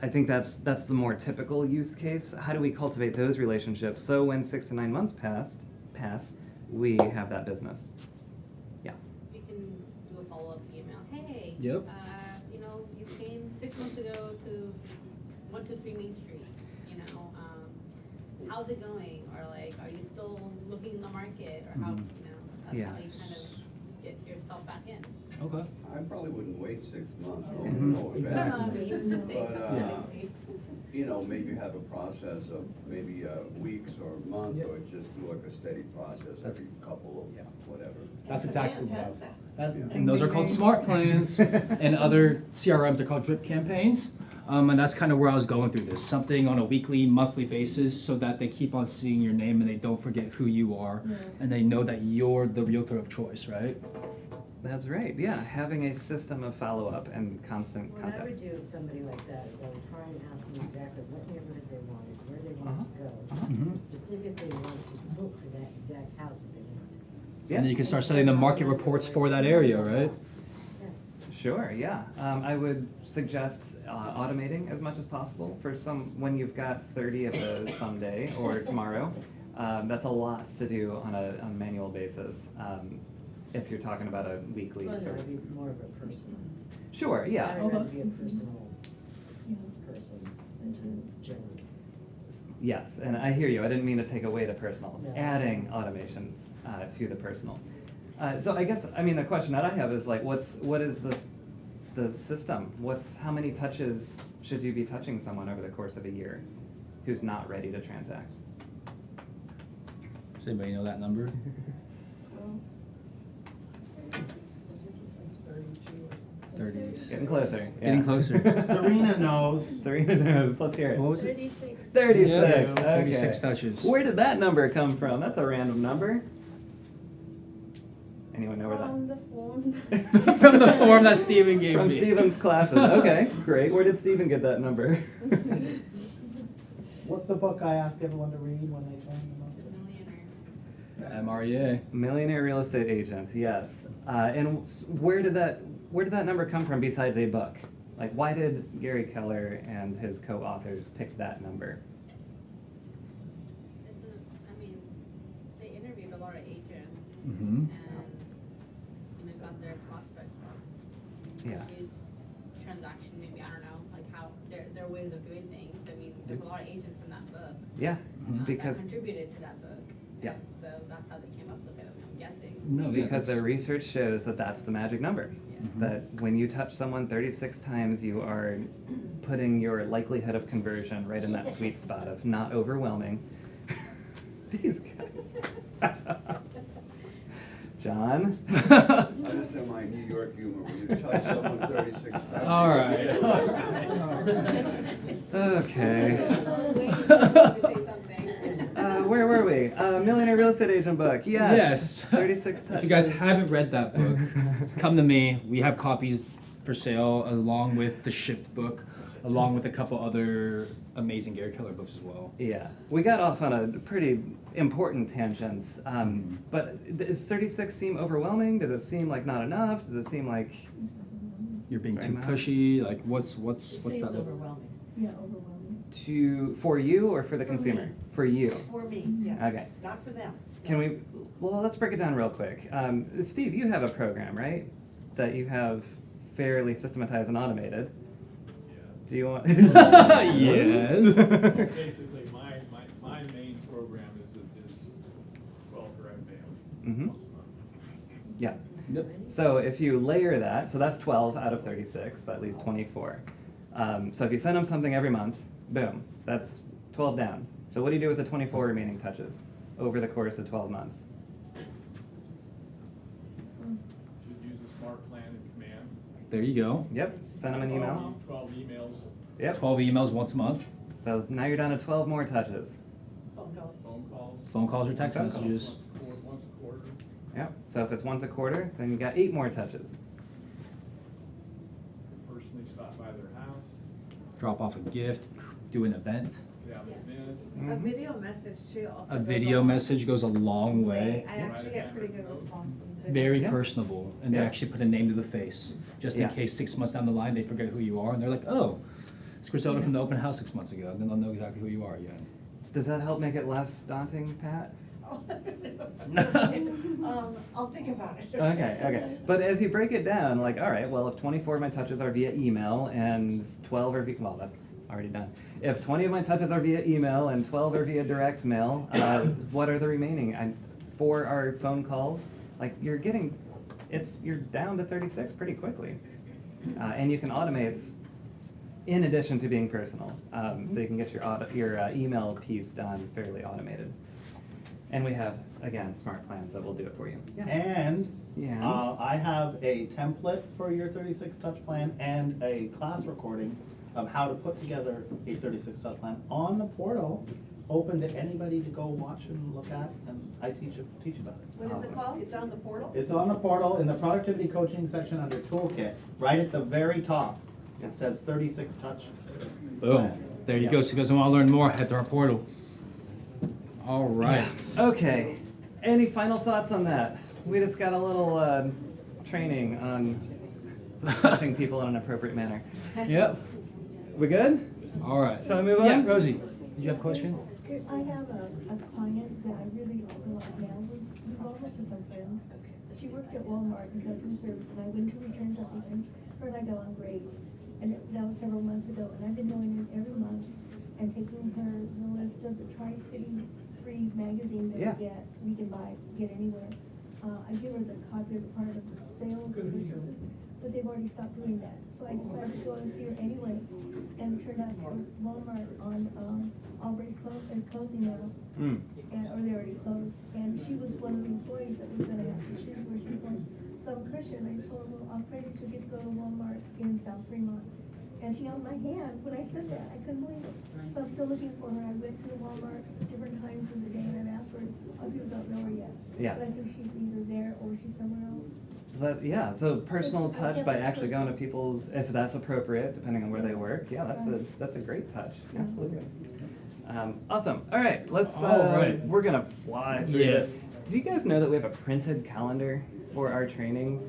S2: I think that's the more typical use case. How do we cultivate those relationships so when 6 to 9 months pass, we have that business? Yeah.
S7: You can do a follow-up email. Hey.
S4: Yep.
S7: You know, you came 6 months ago to 123 Main Street. You know, how's it going? Or like, are you still looking in the market? Or how? You know, that's
S2: Yeah.
S7: how you kind of get yourself back in.
S4: Okay.
S10: I probably wouldn't wait 6 months.
S2: Mhm.
S10: No offense.
S4: Exactly.
S7: No, I mean, just say
S10: But,
S7: technically.
S10: You know, maybe have a process of maybe weeks or a month, or just do like a steady process
S4: That's-
S10: every couple of, whatever.
S4: That's exactly what I
S9: Has
S4: was.
S9: that.
S4: And those are called smart plans, and other CRMs are called drip campaigns. And that's kind of where I was going through this. Something on a weekly, monthly basis so that they keep on seeing your name and they don't forget who you are. And they know that you're the realtor of choice, right?
S2: That's right. Yeah, having a system of follow-up and constant
S13: What I
S2: contact.
S13: would do with somebody like that is I would try and ask them exactly what neighborhood they wanted, where they wanted to go,
S4: Mhm.
S13: and specifically want to look for that exact house that they want.
S2: Yeah.
S4: And then you can start setting the market reports for that area, right?
S2: Sure, yeah. I would suggest automating as much as possible for when you've got 30 of those someday or tomorrow. That's a lot to do on a manual basis. If you're talking about a weekly
S13: Well, no,
S2: sort of.
S13: it'd be more of a personal.
S2: Sure, yeah.
S13: I would rather be a personal person than general.
S2: Yes, and I hear you. I didn't mean to take away the personal.
S13: No.
S2: Adding automations to the personal. So I guess, I mean, the question that I have is like, what is the system? How many touches should you be touching someone over the course of a year who's not ready to transact?
S4: Does anybody know that number?
S2: Getting closer.
S4: Getting
S2: yeah.
S4: closer.
S5: Serena knows.
S2: Serena knows. Let's hear it.
S4: What was it?
S6: 36.
S2: 36.
S4: Yeah,
S2: Okay.
S4: 36 touches.
S2: Where did that number come from? That's a random number. Anyone know where that?
S6: From the phone.
S4: From the form that Steven gave
S2: From
S4: me.
S2: Steven's classes. Okay, great. Where did Steven get that number?
S8: What's the book I ask everyone to read when they join the market?
S7: Millionaire.
S4: MREA.
S2: Millionaire real estate agent. Yes. And where did that number come from besides a book? Like, why did Gary Keller and his co-authors pick that number?
S7: I mean, they interviewed a lot of agents
S4: Mm-hmm.
S7: and got their prospect of
S2: Yeah.
S7: transaction. Maybe I don't know, like how their ways of doing things. I mean, there's a lot of agents in that book.
S2: Yeah,
S7: That
S2: because
S7: contributed to that book.
S2: Yeah.
S7: And so that's how they came up with it. I'm guessing.
S4: No, yeah,
S2: because their research shows that that's the magic number.
S4: Mhm.
S2: That when you touch someone 36 times, you are putting your likelihood of conversion right in that sweet spot of not overwhelming. These guys. John?
S10: I just have my New York humor, when you touch someone 36 times.
S4: All right.
S2: Okay. Where were we? Millionaire Real Estate Agent book. Yes.
S4: Yes.
S2: 36 touches.
S4: If you guys haven't read that book, come to me. We have copies for sale along with the Shift book, along with a couple other amazing Gary Keller books as well.
S2: Yeah, we got off on a pretty important tangents. But does 36 seem overwhelming? Does it seem like not enough? Does it seem like
S4: You're being
S2: Sorry,
S4: too
S2: Matt.
S4: pushy. Like, what's
S13: It
S4: that?
S13: seems
S4: look-
S13: overwhelming.
S6: Yeah, overwhelming.
S2: for you or for the
S9: For
S2: consumer?
S9: me.
S2: For you.
S9: For me, yes.
S2: Okay.
S9: Not for them.
S2: Can we? Well, let's break it down real quick. Steve, you have a program, right? That you have fairly systematized and automated. Do you want?
S4: Yes.
S14: Basically, my main program is 12 direct mail.
S2: Mhm.
S14: once a month.
S2: Yeah.
S4: Yep.
S2: So if you layer that, so that's 12 out of 36, that leaves 24. So if you send them something every month, boom, that's 12 down. So what do you do with the 24 remaining touches over the course of 12 months?
S14: Should use a smart plan and command.
S4: There you go.
S2: Yep, send them an email.
S14: 12 emails,
S2: Yep.
S4: 12 emails once a month.
S2: So now you're down to 12 more touches.
S9: Phone calls.
S14: phone calls.
S4: Phone calls or text
S2: Phone calls.
S4: messages.
S14: Once a quarter.
S2: Yep. So if it's once a quarter, then you got 8 more touches.
S14: Personally stop by their house,
S4: Drop off a gift. Do an event.
S14: yeah,
S1: A
S2: Mhm.
S1: video message too also.
S4: A
S1: goes
S4: video
S1: long
S4: message goes a long way.
S1: I actually get pretty good response from video.
S4: Very
S2: Yeah.
S4: personable, and they
S2: Yeah.
S4: actually put a name to the face, just in
S2: Yeah.
S4: case 6 months down the line they forget who you are, and they're like, "Oh, It's Griselda from the open house 6 months ago. Then they'll know exactly who you are. Yeah.
S2: Does that help make it less daunting, Pat?
S9: I'll think about it.
S2: Okay. But as you break it down, like, all right, well, if 24 of my touches are via email and 12 are via, well, that's already done. If 20 of my touches are via email and 12 are via direct mail, what are the remaining? 4 are phone calls. Like, you're down to 36 pretty quickly. And you can automate in addition to being personal. So you can get your email piece done fairly automated. And we have, again, smart plans that will do it for you.
S5: And
S2: Yeah.
S5: I have a template for your 36 touch plan and a class recording of how to put together a 36 touch plan on the portal, open to anybody to go watch and look at, and I teach about it.
S9: What is it called? It's on the portal?
S5: It's on the portal in the productivity coaching section under toolkit, right at the very top. It says 36 touch.
S4: Boom. There you go. So if you guys want to learn more, head to our portal. All right.
S2: Okay. Any final thoughts on that? We just got a little training on touching people in an appropriate manner.
S4: Yep.
S2: We good?
S4: All right.
S2: Shall we move on?
S4: Yeah, Rosie, did you have a question?
S6: I have a client that I really like now. We've almost become friends. She worked at Walmart in customer service, and I went to return something, and her and I got on great. And that was several months ago, and I've been going in every month and taking her the list of the Tri-City free magazine that we can get anywhere. I give her the copy of the part of the sales and purchases, but they've already stopped doing that. So I decided to go and see her anyway, and it turned out Walmart on Albright's is closing now, or they already closed. And she was one of the employees that was gonna have to choose where she's going. So I'm Christian, I told her, well, I'll pray that you get to go to Walmart in South Fremont. And she held my hand when I said that. I couldn't believe it. So I'm still looking for her. I went to the Walmart different times of the day, and I've asked her. Other people don't know her yet.
S2: Yeah.
S6: But I think she's either there or she's somewhere else.
S2: So personal touch by actually going to people's, if that's appropriate, depending on where they work. Yeah, that's a great touch. Absolutely. Awesome. All right, we're gonna fly through this. Do you guys know that we have a printed calendar for our trainings?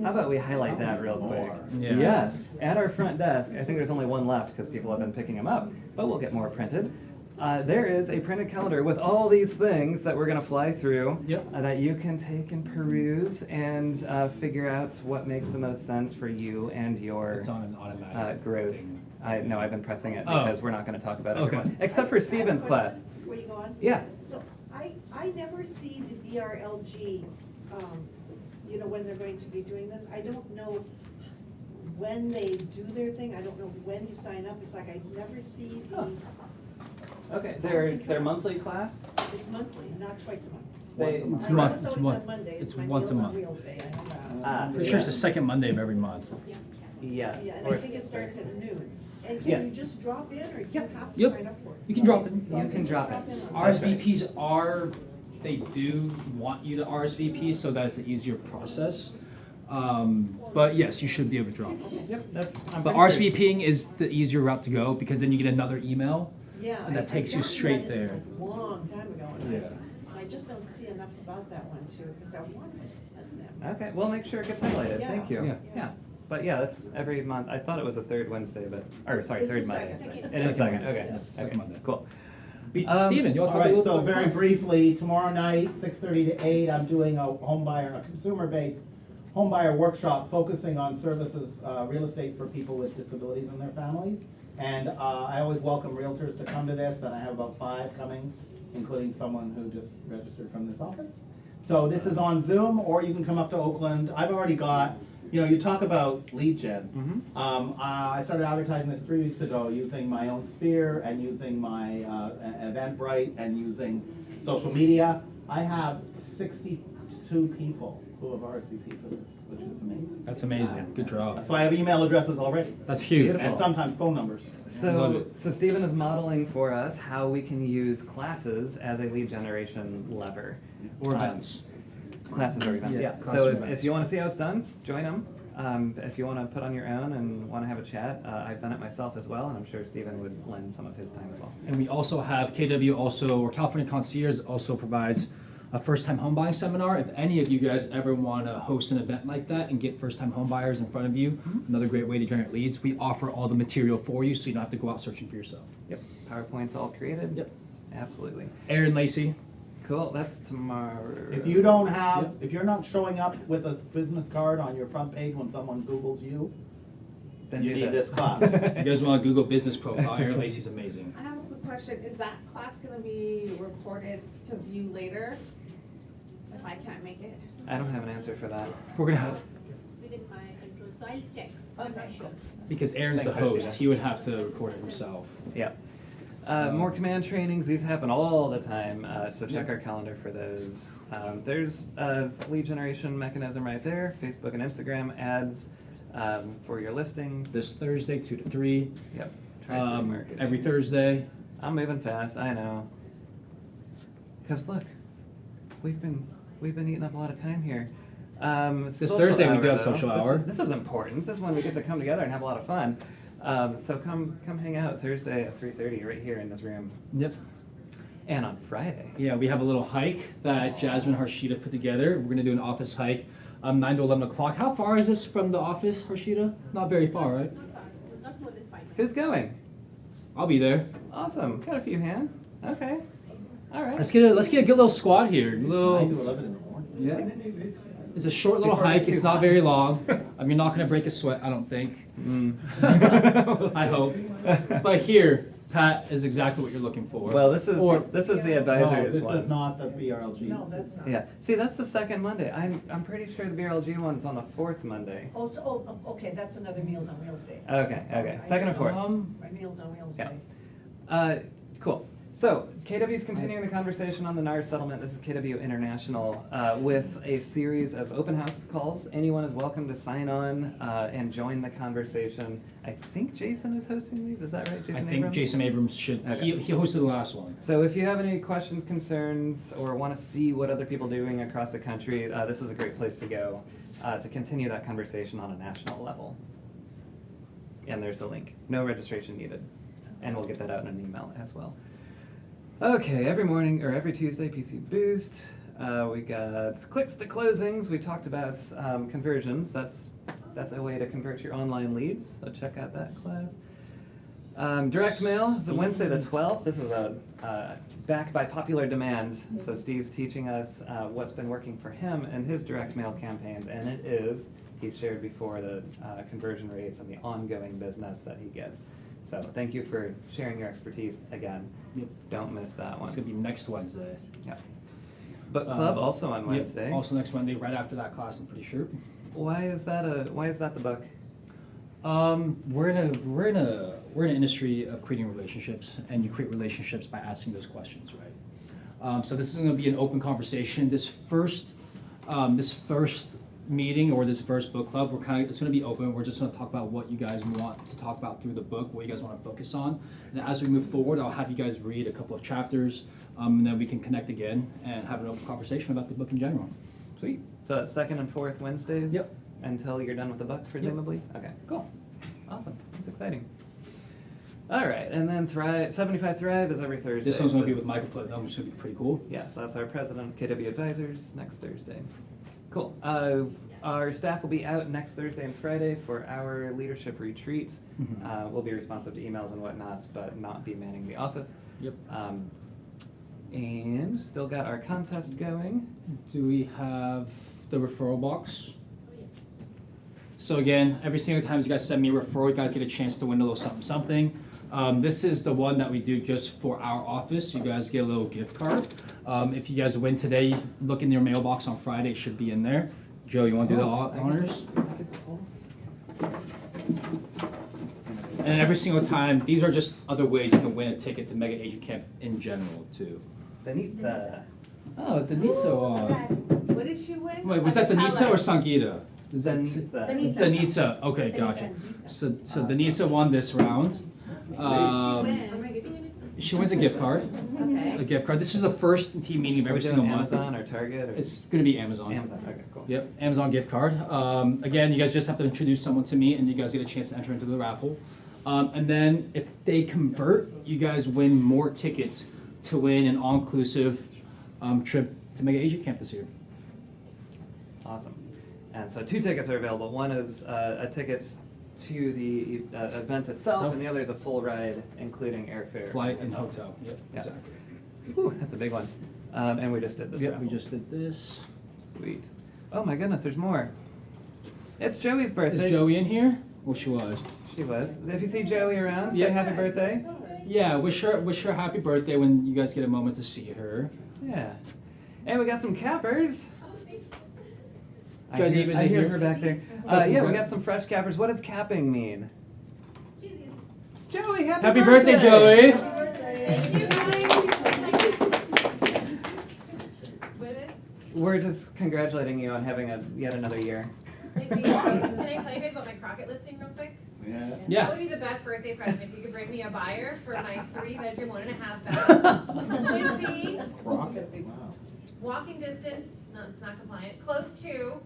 S2: How about we highlight that real quick?
S4: Yeah.
S2: Yes, at our front desk. I think there's only one left because people have been picking them up, but we'll get more printed. There is a printed calendar with all these things that we're going to fly through that you can take and peruse and figure out what makes the most sense for you and your
S4: It's on an automatic
S2: growth.
S4: thing.
S2: I've been pressing it because we're not going to talk about it.
S4: Okay.
S2: Except for Steven's class.
S9: Before you go on?
S2: Yeah.
S9: So I never see the VRLG, when they're going to be doing this. I don't know when they do their thing. I don't know when to sign up. It's like I never see the.
S2: Okay, their monthly class?
S9: It's monthly, not twice a month.
S4: It's
S9: I know
S4: month.
S9: it's
S4: It's
S9: always
S4: month.
S9: on Mondays.
S4: It's
S9: My
S4: once a
S9: Meals on
S4: month.
S9: Wheels Day, I know that.
S4: Pretty sure it's the second Monday of every month.
S2: Yes.
S9: Yeah, and I think it starts at noon. And can
S2: Yes.
S9: you just drop in, or do you have to
S4: Yep.
S9: sign up for it?
S4: You can drop in.
S2: You can drop
S9: Drop
S2: it.
S9: in on
S4: RSVPs they do want you to RSVP so that it's an easier process. But yes, you should be able to drop.
S2: Yep,
S4: But RSVPing is the easier route to go because then you get another email.
S9: Yeah.
S4: And that takes
S9: I
S4: you
S9: got
S4: straight
S9: that
S4: there.
S9: A long time ago, and
S4: Yeah.
S9: I just don't see enough about that one too, because I wanted to attend them.
S2: Okay, we'll make sure it gets highlighted.
S9: Yeah.
S2: Thank you.
S4: Yeah.
S2: But yeah, that's every month. I thought it was a third Wednesday,
S9: It's
S2: third
S9: the
S2: Monday.
S9: second.
S2: It is second. Okay.
S4: Yes, second
S2: Okay.
S4: Monday.
S2: Cool.
S4: Steven, you want to
S5: All
S4: talk a
S5: right,
S4: little
S5: so
S4: bit
S5: very
S4: about-
S5: briefly, tomorrow night, 6:30 to 8, I'm doing a consumer-based home buyer workshop focusing on services, real estate for people with disabilities and their families. And I always welcome realtors to come to this, and I have about 5 coming, including someone who just registered from this office. So this is on Zoom, or you can come up to Oakland. I've already got, you talk about lead gen. I started advertising this 3 weeks ago using my own Sphere and using my Eventbrite and using social media. I have 62 people who have RSVP for this, which is amazing.
S4: That's amazing. Good job.
S5: So I have email addresses already.
S4: That's huge.
S5: And sometimes phone numbers.
S2: So Stephen is modeling for us how we can use classes as a lead generation lever.
S4: Or events.
S2: Classes or events, yeah.
S4: classes
S2: So
S4: or
S2: if
S4: events.
S2: you want to see how it's done, join them. If you want to put on your own and want to have a chat, I've done it myself as well, and I'm sure Stephen would lend some of his time as well.
S4: And we also have KW or California Concierge also provides a first-time home buying seminar. If any of you guys ever want to host an event like that and get first-time home buyers in front of you, another great way to generate leads, we offer all the material for you so you don't have to go out searching for yourself.
S2: Yep, PowerPoint's all created.
S4: Yep.
S2: Absolutely.
S4: Aaron Lacey.
S2: Cool, that's tomorrow.
S5: If you don't have, if you're not showing up with a business card on your front page when someone Googles you,
S2: Then
S5: you
S2: do
S5: need this class.
S4: If you guys want to Google business profile, Aaron Lacey's amazing.
S1: I have a quick question. Is that class gonna be recorded to view later? If I can't make it?
S2: I don't have an answer for that.
S4: We're gonna have,
S7: Within my control, so I'll check, I'm not sure.
S4: because Aaron's the
S2: Thanks,
S4: host,
S2: Harshita.
S4: he would have to record it himself.
S2: Yeah. More command trainings, these happen all the time, so check our calendar for those. There's a lead generation mechanism right there, Facebook and Instagram ads for your listings.
S4: This Thursday, 2 to 3.
S2: Yep. Tri-City Marketing.
S4: Every Thursday.
S2: I'm moving fast, I know. Cause look, we've been eating up a lot of time here.
S4: This
S2: Social
S4: Thursday we do
S2: hour,
S4: have
S2: though.
S4: social hour.
S2: This is important. This is when we get to come together and have a lot of fun. So come hang out Thursday at 3:30 right here in this room.
S4: Yep.
S2: And on Friday.
S4: Yeah, we have a little hike that Jasmine Harshita put together. We're gonna do an office hike, 9 to 11 o'clock. How far is this from the office, Harshita? Not very far, right?
S7: Not more than 5 minutes.
S2: Who's going?
S4: I'll be there.
S2: Awesome. Got a few hands. Okay. All right.
S4: Let's get a good little squad here.
S5: 9 to
S4: Little,
S5: 11 in the morning.
S4: yeah. It's a short little
S2: Before it
S4: hike.
S2: gets
S4: It's
S2: too
S4: not
S2: hot.
S4: very long. You're not gonna break a sweat, I don't think.
S2: We'll
S4: I
S2: see.
S4: hope. But here, Pat is exactly what you're looking for.
S2: Well, this is
S4: Or-
S2: the
S5: No,
S2: advisors
S5: this
S2: one.
S5: is not the BRLG.
S9: No, that's not.
S2: Yeah. See, that's the second Monday. I'm pretty sure the BRLG one is on the fourth Monday.
S9: Oh, so, okay, that's another Meals on Wheels day.
S2: Okay. Okay. Second and fourth.
S9: Right, Meals on Wheels
S2: Yeah.
S9: day.
S2: Cool. So, KW is continuing the conversation on the NAR settlement. This is KW International with a series of open house calls. Anyone is welcome to sign on and join the conversation. I think Jason is hosting these. Is that right, Jason
S4: I think
S2: Abrams?
S4: Jason Abrams should.
S2: Okay.
S4: He hosted the last one.
S2: So if you have any questions, concerns, or want to see what other people are doing across the country, this is a great place to go to continue that conversation on a national level. And there's a link. No registration needed. And we'll get that out in an email as well. Okay, every morning, or every Tuesday, PC Boost. We got clicks to closings. We talked about conversions. That's a way to convert your online leads. So check out that class. Direct mail is Wednesday the 12th. This is back by popular demand. So Steve's teaching us what's been working for him and his direct mail campaigns, and it is, he's shared before, the conversion rates and the ongoing business that he gets. So thank you for sharing your expertise again.
S4: Yep.
S2: Don't miss that one.
S4: It's gonna be next Wednesday.
S2: Yeah. Book club also on
S4: Yep,
S2: Wednesday.
S4: Also next Wednesday, right after that class, I'm pretty sure.
S2: Why is that the book?
S4: We're in an industry of creating relationships, and you create relationships by asking those questions, right? So this is going to be an open conversation. This first meeting or this first book club, it's going to be open. We're just going to talk about what you guys want to talk about through the book, what you guys want to focus on, and as we move forward, I'll have you guys read a couple of chapters, and then we can connect again and have an open conversation about the book in general.
S2: Sweet. So it's second and fourth Wednesdays?
S4: Yep.
S2: Until you're done with the book, presumably? Okay, cool. Awesome. That's exciting. All right, and then 75 Thrive is every Thursday.
S4: This one's going to be
S2: so-
S4: with Michael Putnam, which should be pretty cool.
S2: Yeah, so that's our president of KW Advisors next Thursday. Cool. Our staff will be out next Thursday and Friday for our leadership retreat.
S4: Mhm.
S2: We'll be responsive to emails and whatnots, but not be manning the office.
S4: Yep.
S2: And still got our contest going.
S4: Do we have the referral box? So again, every single time you guys send me a referral, you guys get a chance to win a little something. This is the one that we do just for our office. You guys get a little gift card. If you guys win today, look in your mailbox on Friday. It should be in there. Joe, you want to do the honors? And every single time, these are just other ways you can win a ticket to Mega Agent Camp in general too.
S2: Danitza.
S4: Oh, the Nitsa one.
S1: What did she win?
S4: Wait, was that the Nitsa or Sangita? Is that
S2: Danitza.
S4: Danitza? Okay, gotcha. So Danitza won this round. She wins a gift card.
S1: Okay.
S4: A gift card. This is the first team meeting of
S2: Are we
S4: every
S2: doing
S4: single month.
S2: Amazon or Target? Or?
S4: It's going to be Amazon.
S2: Amazon. Okay, cool.
S4: Yep, Amazon gift card. Again, you guys just have to introduce someone to me, and you guys get a chance to enter into the raffle. And then if they convert, you guys win more tickets to win an all-inclusive trip to Mega Asia Camp this year.
S2: Awesome. And so 2 tickets are available. One is a ticket to the event itself, and the other is a full ride, including airfare.
S4: Flight and hotel. Yep,
S2: Yeah.
S4: exactly.
S2: Whew, that's a big one. And we just did this.
S4: Yep,
S2: raffle.
S4: we just did this.
S2: Sweet. Oh my goodness, there's more. It's Joey's birthday.
S4: Is Joey in here? Well, she was.
S2: She was. If you see Joey around, say
S4: Yeah.
S2: happy birthday.
S4: Yeah, wish her happy birthday when you guys get a moment to see her.
S2: Yeah. And we got some cappers.
S4: Joe Deeb is
S2: I
S4: in
S2: hear
S4: here.
S2: her back there.
S4: Oh,
S2: Yeah, we got some fresh cappers. What does capping mean? Joey,
S4: Happy birthday, Joey!
S2: We're just congratulating you on having yet another year.
S15: Can I tell you guys about my Crockett listing real quick?
S2: Yeah.
S15: That would be the best birthday present if you could bring me a buyer for my 3-bedroom, 1.5 bath. Quincy,
S5: Crockett, wow.
S15: walking distance, no, it's not compliant, close to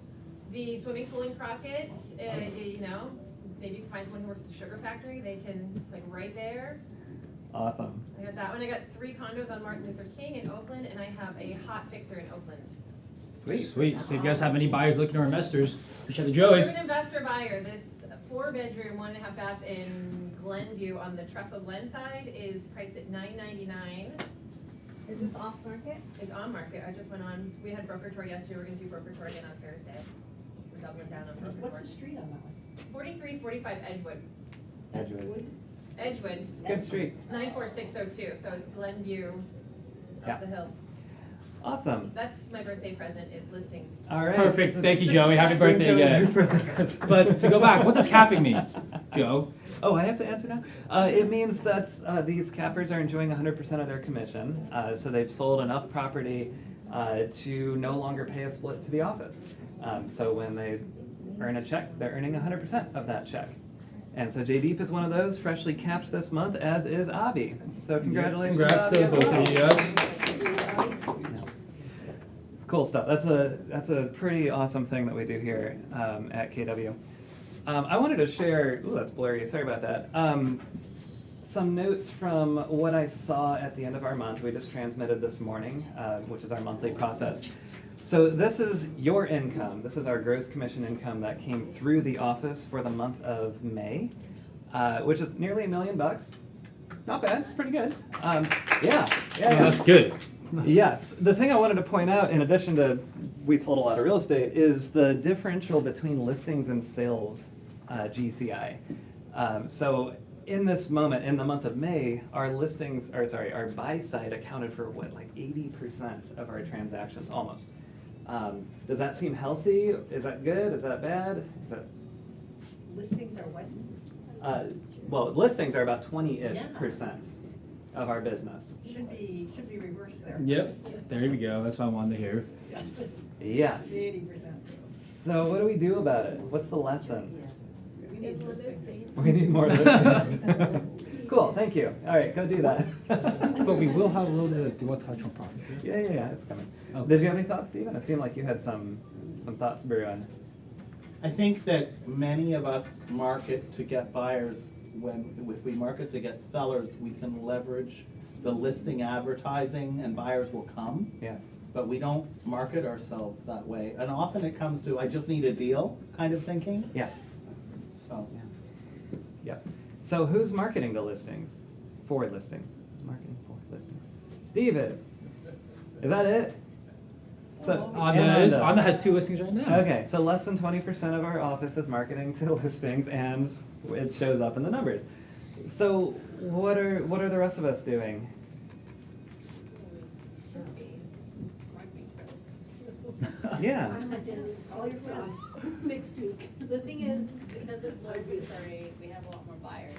S15: the swimming pool in Crockett. You know, maybe you can find someone who works at the sugar factory. They can, it's like right there.
S2: Awesome.
S15: I got that one. I got 3 condos on Martin Luther King in Oakland, and I have a hot fixer in Oakland.
S2: Sweet.
S4: Sweet. So if you guys have any buyers looking or investors, reach out to
S15: If
S4: Joey.
S15: you're an investor buyer, this 4-bedroom, 1.5 bath in Glenview on the Trestle Glen side is priced at $999.
S7: Is this off market?
S15: It's on market. I just went on, we had broker tour yesterday. We're gonna do broker tour again on Thursday. We're doubling down on broker tour.
S9: What's the street on that one?
S15: 4345 Edgewood.
S2: Edgewood.
S15: Edgewood.
S2: Good street.
S15: 94602, so it's Glenview,
S2: Yeah.
S15: up the hill.
S2: Awesome.
S15: That's my birthday present, is listings.
S2: All right.
S4: Perfect. Thank you, Joey. Happy birthday again. But to go back, what does capping mean, Joe?
S2: Oh, I have to answer now? It means that these cappers are enjoying 100% of their commission. So they've sold enough property to no longer pay a split to the office. So when they earn a check, they're earning 100% of that check. And so J-Deep is one of those, freshly capped this month, as is Abby. So congratulations.
S4: Congrats to
S2: Abby,
S4: both
S2: as
S4: of you
S2: well.
S4: guys.
S2: It's cool stuff. That's a pretty awesome thing that we do here at KW. I wanted to share, ooh, that's blurry, sorry about that. Some notes from what I saw at the end of our month. We just transmitted this morning, which is our monthly process. So this is your income. This is our gross commission income that came through the office for the month of May, which is nearly $1 million. Not bad, it's pretty good. Yeah.
S4: That's good.
S2: Yes. The thing I wanted to point out, in addition to we sold a lot of real estate, is the differential between listings and sales GCI. So in this moment, in the month of May, our buy side accounted for what, like 80% of our transactions, almost. Does that seem healthy? Is that good? Is that bad? Is that...
S9: Listings are what?
S2: Well, listings are about 20-ish
S9: Yeah.
S2: percent of our business.
S9: Should be reversed there.
S4: Yep. There we go. That's what I wanted to hear.
S9: Yes.
S2: Yes.
S9: 80%.
S2: So what do we do about it? What's the lesson?
S9: We need listings.
S2: We need more listings. Cool, thank you. All right, go do that.
S4: But we will have a little bit of, do you want to touch on profit share?
S2: Yeah, it's coming.
S4: Okay.
S2: Did you have any thoughts, Stephen? It seemed like you had some thoughts brewing.
S5: I think that many of us market to get buyers. If we market to get sellers, we can leverage the listing advertising and buyers will come.
S2: Yeah.
S5: But we don't market ourselves that way. And often it comes to, I just need a deal kind of thinking.
S2: Yeah.
S5: So.
S2: Yeah. So who's marketing the listings? For listings. Who's marketing for listings? Steve is. Is that it? So
S4: Anna has 2 listings right now.
S2: Okay, so less than 20% of our office is marketing to listings, and it shows up in the numbers. So what are the rest of us doing? Yeah.
S7: All your friends. Next week. The thing is, because it's low retail rate, we have a lot more buyers.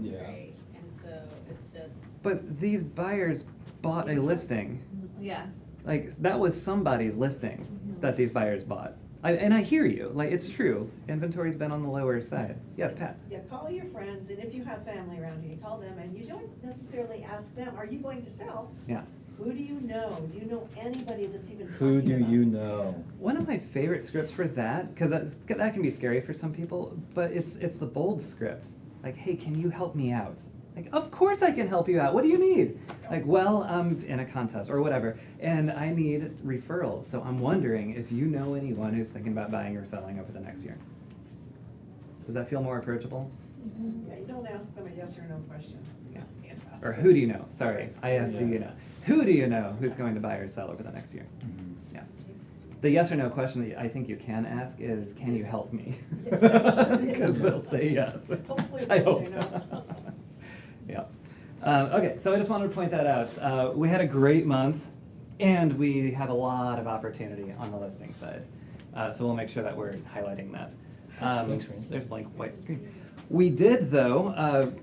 S4: Yeah.
S7: Right? And so it's just.
S2: But these buyers bought a listing.
S7: Yeah.
S2: Like, that was somebody's listing that these buyers bought. And I hear you, like, it's true. Inventory's been on the lower side. Yes, Pat?
S9: Yeah, call your friends, and if you have family around you, call them, and you don't necessarily ask them, are you going to sell?
S2: Yeah.
S9: Who do you know? Do you know anybody that's even
S4: Who
S9: talking
S4: do
S9: about
S4: you
S9: it?
S4: know?
S2: One of my favorite scripts for that, because that can be scary for some people, but it's the bold script. Like, hey, can you help me out? Like, of course I can help you out. What do you need? Like, well, I'm in a contest or whatever, and I need referrals. So I'm wondering if you know anyone who's thinking about buying or selling over the next year. Does that feel more approachable?
S9: Yeah, you don't ask them a yes or no question.
S2: Yeah.
S9: You can't ask
S2: Or
S9: them.
S2: who do you know? Sorry, I asked do you know. Who do you know who's going to buy or sell over the next year? Yeah. The yes or no question that I think you can ask is, can you help me?
S9: Yes, that's-
S2: Because they'll say yes.
S9: Hopefully
S2: I
S9: they'll
S2: hope.
S9: say no.
S2: Yeah. Okay, so I just wanted to point that out. We had a great month, and we have a lot of opportunity on the listing side. So we'll make sure that we're highlighting that.
S4: Blank screen.
S2: There's blank white screen. We did, though,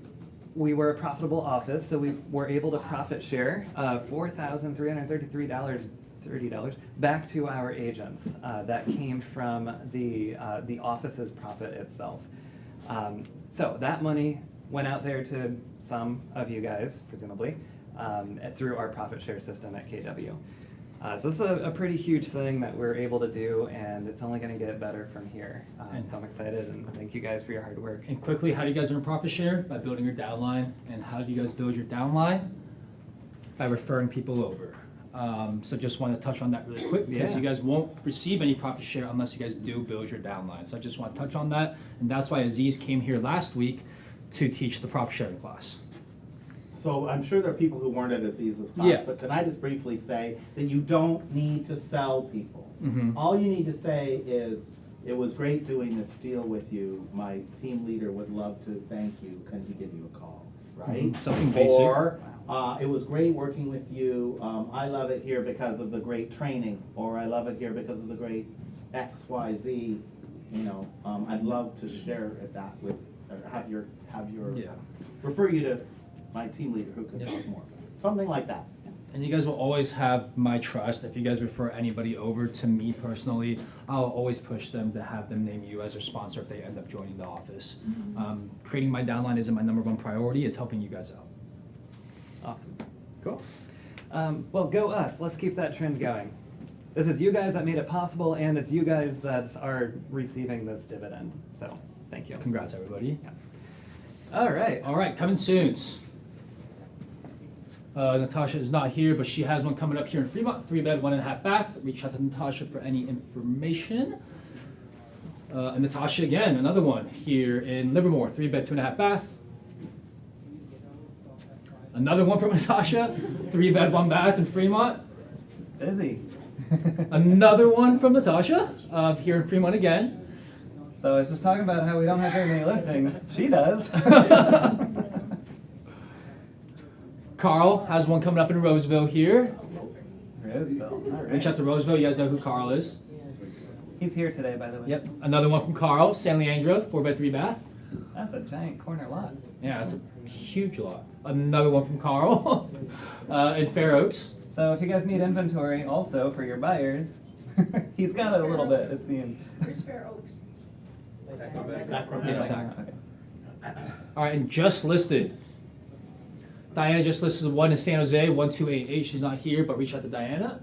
S2: we were a profitable office, so we were able to profit share $4,333.30 back to our agents. That came from the office's profit itself. So that money went out there to some of you guys, presumably, through our profit share system at KW. So this is a pretty huge thing that we're able to do, and it's only going to get better from here. So I'm excited, and thank you guys for your hard work.
S4: And quickly, how do you guys earn profit share? By building your downline. And how do you guys build your downline? By referring people over. So just want to touch on that really quick, because
S2: Yeah.
S4: you guys won't receive any profit share unless you guys do build your downline. So I just want to touch on that, and that's why Aziz came here last week to teach the profit sharing class.
S5: So I'm sure there are people who weren't at Aziz's class,
S4: Yeah.
S5: but can I just briefly say that you don't need to sell people.
S4: Mhm.
S5: All you need to say is, it was great doing this deal with you. My team leader would love to thank you. Can he give you a call, right?
S4: Mhm. Something basic.
S5: Or, it was great working with you. I love it here because of the great training, or I love it here because of the great X, Y, Z. You know, I'd love to share that with, or have your,
S4: Yeah.
S5: refer you to my team leader who can
S4: Yeah.
S5: talk more. Something like that.
S4: And you guys will always have my trust. If you guys refer anybody over to me personally, I'll always push them to have them name you as their sponsor if they end up joining the office. Creating my downline isn't my #1 priority. It's helping you guys out.
S2: Awesome. Cool. Well, go us. Let's keep that trend going. This is you guys that made it possible, and it's you guys that are receiving this dividend. So thank you.
S4: Congrats, everybody.
S2: Yeah. All right.
S4: All right, coming soon. Natasha is not here, but she has one coming up here in Fremont. 3-bed, 1.5 bath. Reach out to Natasha for any information. And Natasha again, another one here in Livermore. 3-bed, 2.5 bath. Another one from Natasha. 3-bed, 1 bath in Fremont.
S2: Busy.
S4: Another one from Natasha here in Fremont again.
S2: So I was just talking about how we don't have very many listings. She does.
S4: Carl has one coming up in Roseville here.
S2: Roseville. All right.
S4: Reach out to Roseville. You guys know who Carl is.
S2: He's here today, by the way.
S4: Yep. Another one from Carl. San Leandro, 4-bed, 3 bath.
S2: That's a giant corner lot.
S4: Yeah, that's a huge lot. Another one from Carl in Fair Oaks.
S2: So if you guys need inventory also for your buyers, he's got a little bit, it seems.
S9: Where's Fair Oaks?
S5: Sacramento.
S4: Yeah, Sacramento. All right, and just listed. Diana just listed one in San Jose, 1288. She's not here, but reach out to Diana.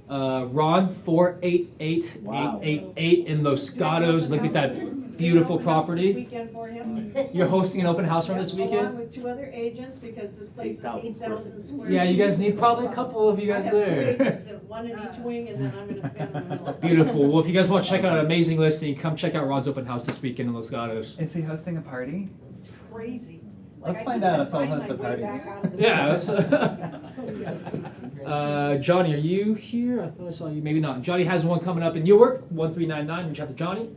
S4: Ron, 488888 in Los Gatos. Look at that beautiful
S9: This
S4: property.
S9: weekend for him.
S4: You're hosting an open house from
S9: Yep,
S4: this
S9: Along
S4: weekend?
S9: with 2 other agents, because this place is
S5: 8,000
S9: 8,000 square.
S4: Yeah, you guys
S9: feet.
S4: need probably a couple of you guys
S9: I have 2
S4: there.
S9: agents, one in each wing, and then I'm gonna stand in the middle.
S4: Beautiful. Well, if you guys want to check out an amazing listing, come check out Ron's open house this weekend in Los Gatos.
S2: Is he hosting a party?
S9: It's crazy.
S2: Let's
S9: Like,
S2: find
S9: I
S2: out
S9: couldn't
S2: if he'll
S9: find
S2: host
S9: my
S2: a
S9: way
S2: party.
S9: back out of the
S4: Yeah,
S9: building.
S4: Johnny, are you here? I thought I saw you. Maybe not. Johnny has one coming up in Newark, 1399. Reach out to Johnny.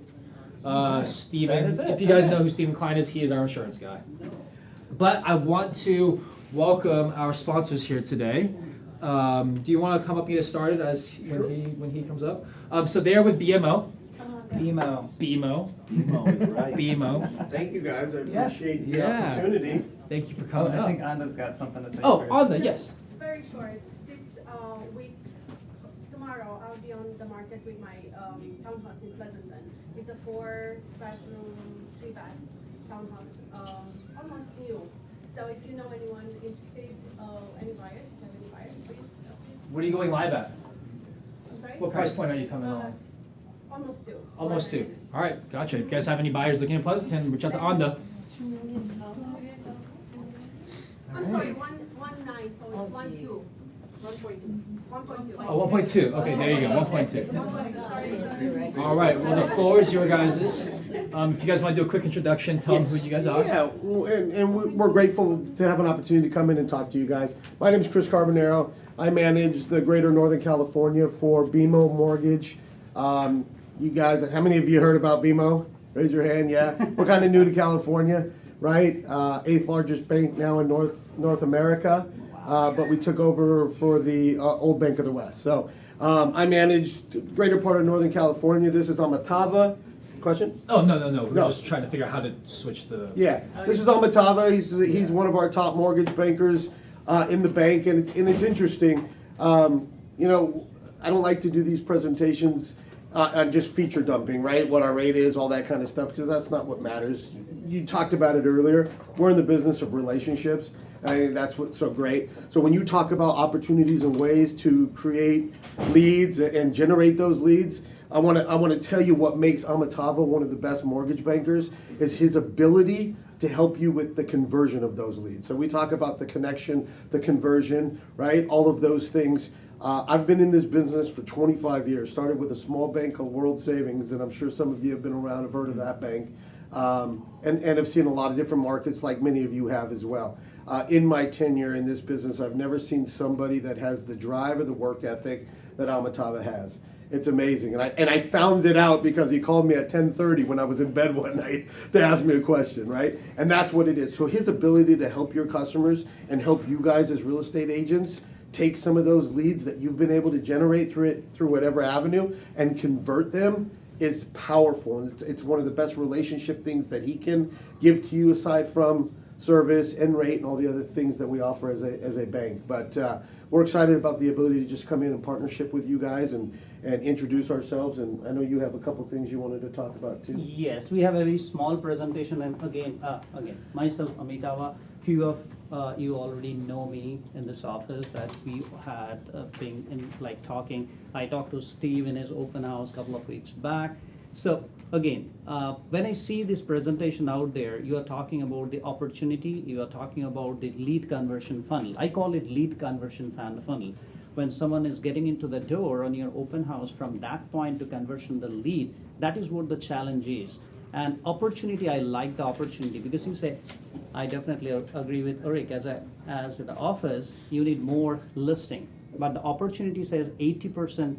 S4: Steven,
S2: That is it.
S4: if you guys
S2: Okay.
S4: know who Steven Klein is, he is our insurance guy. But I want to welcome our sponsors here today. Do you want to come up and get us started as when he comes up? So they're with BMO.
S2: BMO.
S4: BMO.
S5: BMO is right.
S4: BMO.
S10: Thank you, guys, I
S2: Yes.
S10: appreciate the
S4: Yeah.
S10: opportunity.
S4: Thank you for
S2: Oh,
S4: coming
S2: I
S4: up.
S2: think Anda's got something to say.
S4: Oh,
S2: first.
S4: Anda, yes.
S16: Very short. This week, tomorrow, I'll be on the market with my townhouse in Pleasanton. It's a 4-bedroom, 3-bath townhouse, almost new. So if you know anyone interested, any buyers, please.
S4: What are you going live at?
S16: I'm sorry?
S4: What price point are you coming on?
S16: Almost 2.
S4: Almost 2. All right, gotcha. If you guys have any buyers looking in Pleasanton, reach out to Anda.
S9: 2 million
S16: I'm sorry, 1.9, so it's 1.2. 1.2.
S4: Oh, 1.2. Okay, there you go. 1.2. All right. Well, the floor is your guys's. If you guys want to do a quick introduction, tell them who you guys are.
S3: Yeah, and we're grateful to have an opportunity to come in and talk to you guys. My name is Chris Carbonaro. I manage the greater Northern California for BMO Mortgage. You guys, how many of you heard about BMO? Raise your hand, yeah. We're kind of new to California, right? 8th largest bank now in North America. But we took over for the old Bank of the West. So I manage the greater part of Northern California. This is Amitava. Question?
S4: Oh, no. We're just trying to figure out how to switch the...
S3: Yeah, this is Amitava. He's one of our top mortgage bankers in the bank. And it's interesting. You know, I don't like to do these presentations on just feature dumping, right? What our rate is, all that kind of stuff, because that's not what matters. You talked about it earlier. We're in the business of relationships. I think that's what's so great. So when you talk about opportunities and ways to create leads and generate those leads, I want to tell you what makes Amitava one of the best mortgage bankers is his ability to help you with the conversion of those leads. So we talk about the connection, the conversion, right? All of those things. I've been in this business for 25 years. Started with a small bank called World Savings, and I'm sure some of you have been around, have heard of that bank, and have seen a lot of different markets like many of you have as well. In my tenure in this business, I've never seen somebody that has the drive or the work ethic that Amitava has. It's amazing. And I found it out because he called me at 10:30 when I was in bed one night to ask me a question, right? And that's what it is. So his ability to help your customers and help you guys as real estate agents take some of those leads that you've been able to generate through whatever avenue and convert them is powerful. And it's one of the best relationship things that he can give to you aside from service and rate and all the other things that we offer as a bank. But we're excited about the ability to just come in partnership with you guys and introduce ourselves. And I know you have a couple things you wanted to talk about too.
S17: Yes, we have a very small presentation. And again, myself, Amitava, few of you already know me in this office that we had been in talking. I talked to Steve in his open house a couple of weeks back. So again, when I see this presentation out there, you are talking about the opportunity, you are talking about the lead conversion funnel. I call it lead conversion funnel. When someone is getting into the door on your open house, from that point to conversion the lead, that is what the challenge is. And opportunity, I like the opportunity because you say, I definitely agree with Eric, as the office, you need more listing. But the opportunity says 80%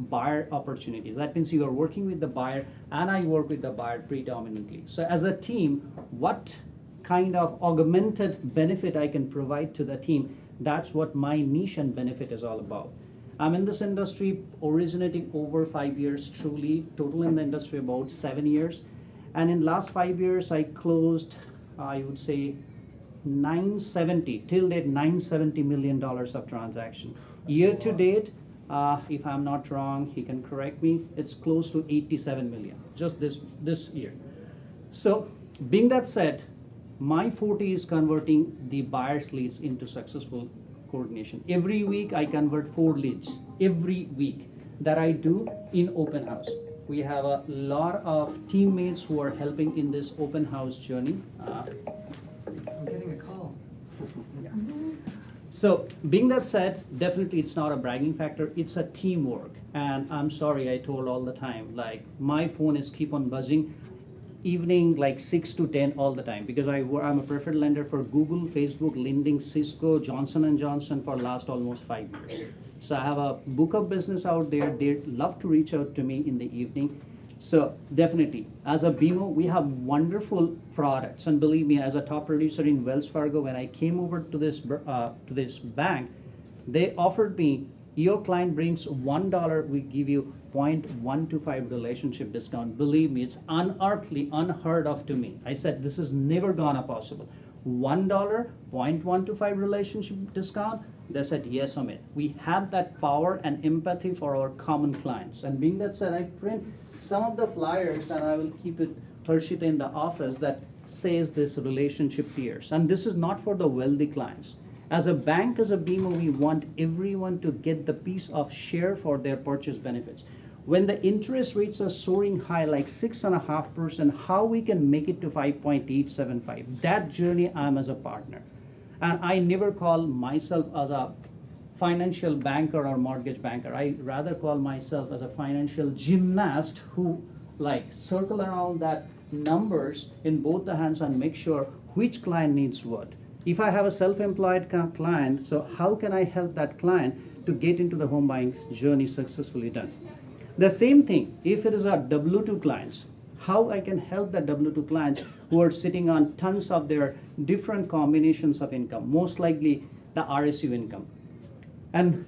S17: buyer opportunities. That means you are working with the buyer and I work with the buyer predominantly. So as a team, what kind of augmented benefit I can provide to the team, that's what my niche and benefit is all about. I'm in this industry originating over 5 years, truly, total in the industry about 7 years. And in last 5 years, I closed, I would say, till date, $970 million of transaction. Year to date, if I'm not wrong, he can correct me, it's close to 87 million, just this year. So, being that said, my forte is converting the buyer's leads into successful coordination. Every week I convert 4 leads, every week, that I do in open house. We have a lot of teammates who are helping in this open house journey.
S2: I'm getting a call.
S17: Yeah. So, being that said, definitely it's not a bragging factor, it's a teamwork. And I'm sorry, I told all the time, my phone is keep on buzzing, evening 6 to 10 all the time, because I'm a preferred lender for Google, Facebook, LinkedIn, Cisco, Johnson & Johnson for last almost 5 years. So I have a book of business out there. They love to reach out to me in the evening. So definitely, as a BMO, we have wonderful products. And believe me, as a top producer in Wells Fargo, when I came over to this bank, they offered me, your client brings $1, we give you 0.125 relationship discount. Believe me, it's unearthly, unheard of to me. I said, this is never gonna possible. $1, 0.125 relationship discount. They said, yes, Amit. We have that power and empathy for our common clients. And being that said, I print some of the flyers and I will keep it Harshita in the office that says this relationship tiers. And this is not for the wealthy clients. As a bank, as a BMO, we want everyone to get the piece of share for their purchase benefits. When the interest rates are soaring high, like 6.5%, how we can make it to 5.875? That journey, I'm as a partner. And I never call myself as a financial banker or mortgage banker. I rather call myself as a financial gymnast who like circle around that numbers in both the hands and make sure which client needs what. If I have a self-employed client, so how can I help that client to get into the home buying journey successfully done? The same thing, if it is a W-2 clients, how I can help the W-2 clients who are sitting on tons of their different combinations of income, most likely the RSU income. And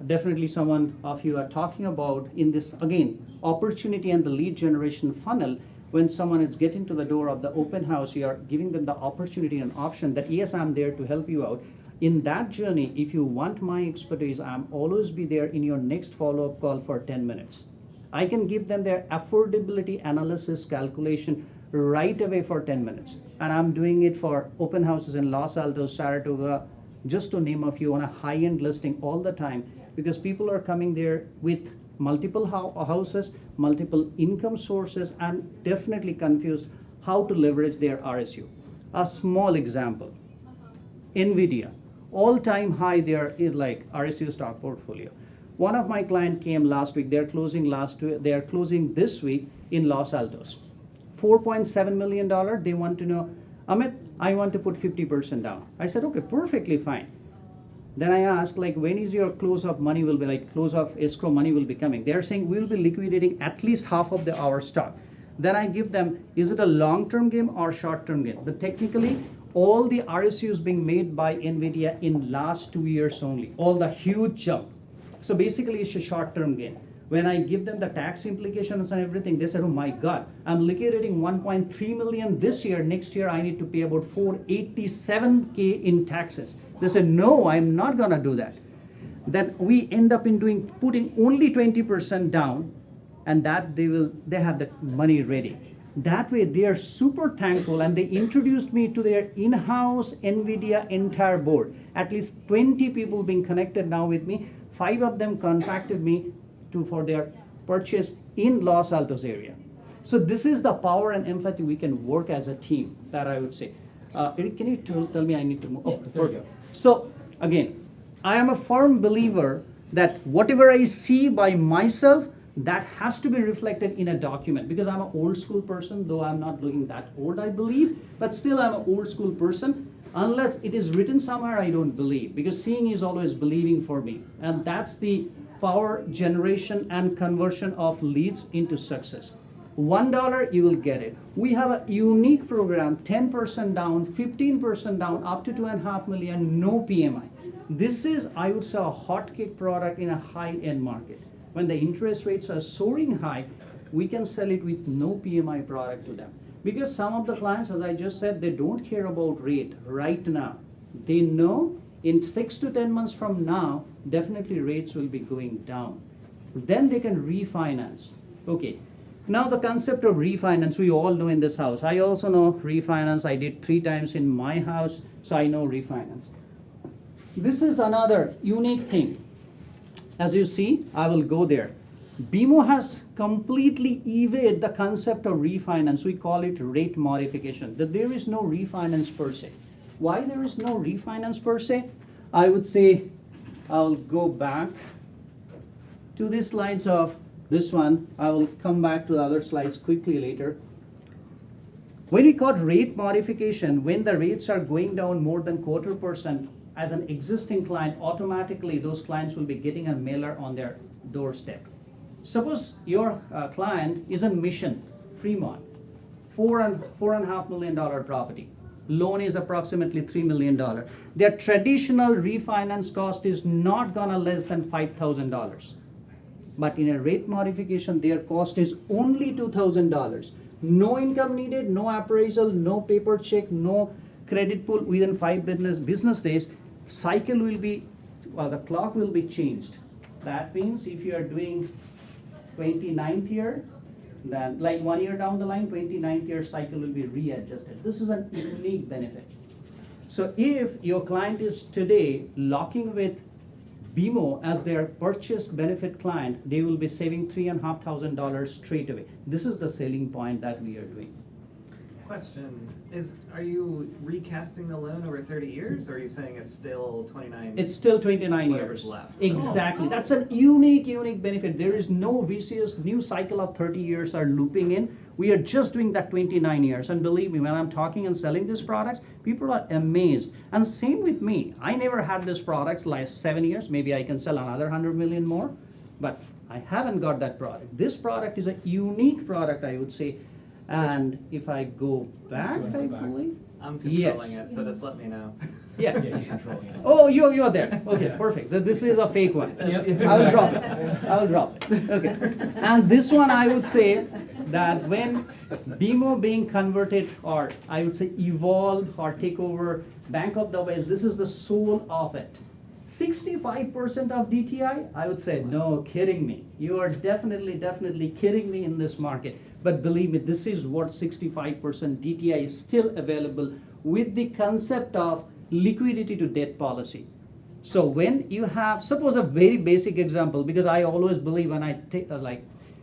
S17: definitely someone of you are talking about in this, again, opportunity and the lead generation funnel. When someone is getting to the door of the open house, you are giving them the opportunity and option that, yes, I'm there to help you out. In that journey, if you want my expertise, I'm always be there in your next follow-up call for 10 minutes. I can give them their affordability analysis calculation right away for 10 minutes. And I'm doing it for open houses in Los Altos, Saratoga, just to name a few, on a high-end listing all the time, because people are coming there with multiple houses, multiple income sources, and definitely confused how to leverage their RSU. A small example, NVIDIA, all-time high their like RSU stock portfolio. One of my clients came last week, they're closing this week in Los Altos. $4.7 million, they want to know, Amit, I want to put 50% down. I said, okay, perfectly fine. Then I asked, like, when is your close of money will be, like, close of escrow money will be coming? They're saying we'll be liquidating at least half of our stock. Then I give them, is it a long-term game or short-term game? But technically, all the RSUs being made by NVIDIA in last 2 years only, all the huge jump. So basically, it's a short-term gain. When I give them the tax implications and everything, they said, oh my God, I'm liquidating 1.3 million this year. Next year, I need to pay about $487K in taxes. They said, no, I'm not gonna do that. Then we end up in putting only 20% down, and that they have the money ready. That way, they are super thankful, and they introduced me to their in-house NVIDIA entire board. At least 20 people being connected now with me. 5 of them contacted me for their purchase in Los Altos area. So this is the power and empathy we can work as a team, that I would say. Eric, can you tell me I need to move? Oh, perfect. So again, I am a firm believer that whatever I see by myself, that has to be reflected in a document, because I'm an old school person, though I'm not looking that old, I believe, but still I'm an old school person. Unless it is written somewhere, I don't believe, because seeing is always believing for me. And that's the power generation and conversion of leads into success. $1, you will get it. We have a unique program, 10% down, 15% down, up to 2.5 million, no PMI. This is, I would say, a hotcake product in a high-end market. When the interest rates are soaring high, we can sell it with no PMI product to them. Because some of the clients, as I just said, they don't care about rate right now. They know in 6 to 10 months from now, definitely rates will be going down. Then they can refinance. Okay. Now the concept of refinance, we all know in this house. I also know refinance. I did 3 times in my house, so I know refinance. This is another unique thing. As you see, I will go there. BMO has completely evaded the concept of refinance. We call it rate modification. That there is no refinance per se. Why there is no refinance per se? I would say, I'll go back to the slides of this one. I will come back to the other slides quickly later. When we call rate modification, when the rates are going down more than 0.25%, as an existing client, automatically those clients will be getting a mailer on their doorstep. Suppose your client is in Mission, Fremont, $4.5 million property. Loan is approximately $3 million. Their traditional refinance cost is not gonna less than $5,000. But in a rate modification, their cost is only $2,000. No income needed, no appraisal, no paper check, no credit pull within 5 business days. Cycle will be, the clock will be changed. That means if you are doing 29th year, then like 1 year down the line, 29th year cycle will be readjusted. This is a unique benefit. So if your client is today locking with BMO as their purchased benefit client, they will be saving $3,500 straight away. This is the selling point that we are doing.
S2: question is, are you recasting the loan over 30 years, or are you saying it's still 29?
S17: It's still 29
S2: whatever's
S17: years.
S2: left.
S17: Exactly. That's a unique benefit. There is no vicious new cycle of 30 years are looping in. We are just doing that 29 years. And believe me, when I'm talking and selling these products, people are amazed. And same with me. I never had these products last 7 years. Maybe I can sell another 100 million more, but I haven't got that product. This product is a unique product, I would say. And if I go back, I believe.
S2: I'm
S17: Yes.
S2: controlling it, so just let me know.
S17: Yeah.
S4: Yeah, he's controlling it.
S17: Oh, you're there. Okay, perfect. This is a fake one.
S2: Yep.
S17: I'll drop it. Okay. And this one, I would say that when BMO being converted, or I would say evolve or take over Bank of the West, this is the soul of it. 65% of DTI, I would say, no, kidding me. You are definitely kidding me in this market. But believe me, this is what 65% DTI is still available with the concept of liquidity to debt policy. So when you have, suppose a very basic example, because I always believe when I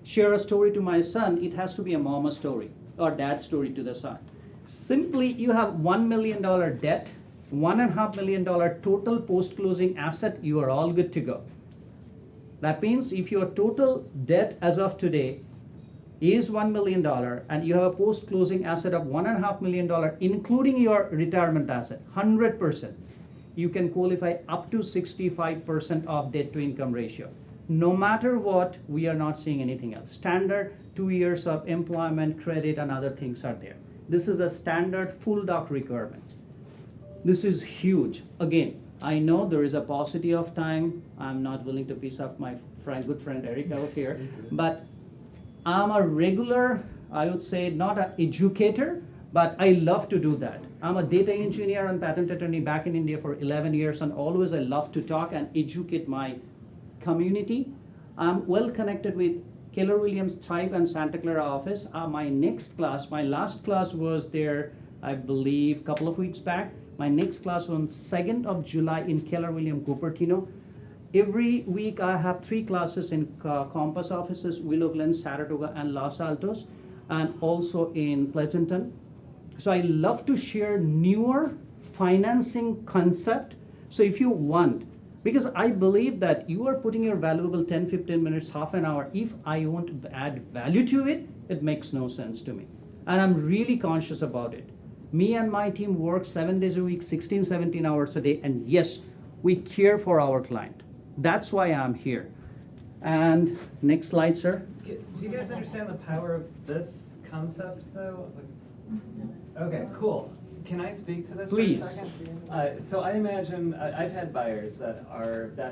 S17: share a story to my son, it has to be a mama story or dad story to the son. Simply, you have $1 million debt, $1.5 million total post-closing asset, you are all good to go. That means if your total debt as of today is $1 million and you have a post-closing asset of $1.5 million, including your retirement asset, 100%, you can qualify up to 65% of debt to income ratio. No matter what, we are not seeing anything else. Standard 2 years of employment, credit, and other things are there. This is a standard full doc requirement. This is huge. Again, I know there is a paucity of time. I'm not willing to piss off my good friend Eric out here, but I'm a regular, I would say, not an educator, but I love to do that. I'm a data engineer and patent attorney back in India for 11 years, and always I love to talk and educate my community. I'm well connected with Keller Williams Thrive and Santa Clara office. My last class was there, I believe, a couple of weeks back. My next class on 2nd of July in Keller Williams Cupertino. Every week I have 3 classes in Compass offices, Willow Glen, Saratoga, and Los Altos, and also in Pleasanton. So I love to share newer financing concept. So if you want, because I believe that you are putting your valuable 10, 15 minutes, half an hour. If I want to add value to it, it makes no sense to me. And I'm really conscious about it. Me and my team work 7 days a week, 16, 17 hours a day. And yes, we care for our client. That's why I'm here. And next slide, sir.
S2: Do you guys understand the power of this concept, though? Okay, cool. Can I speak to this
S17: Please.
S2: for a second? So I imagine I've had buyers that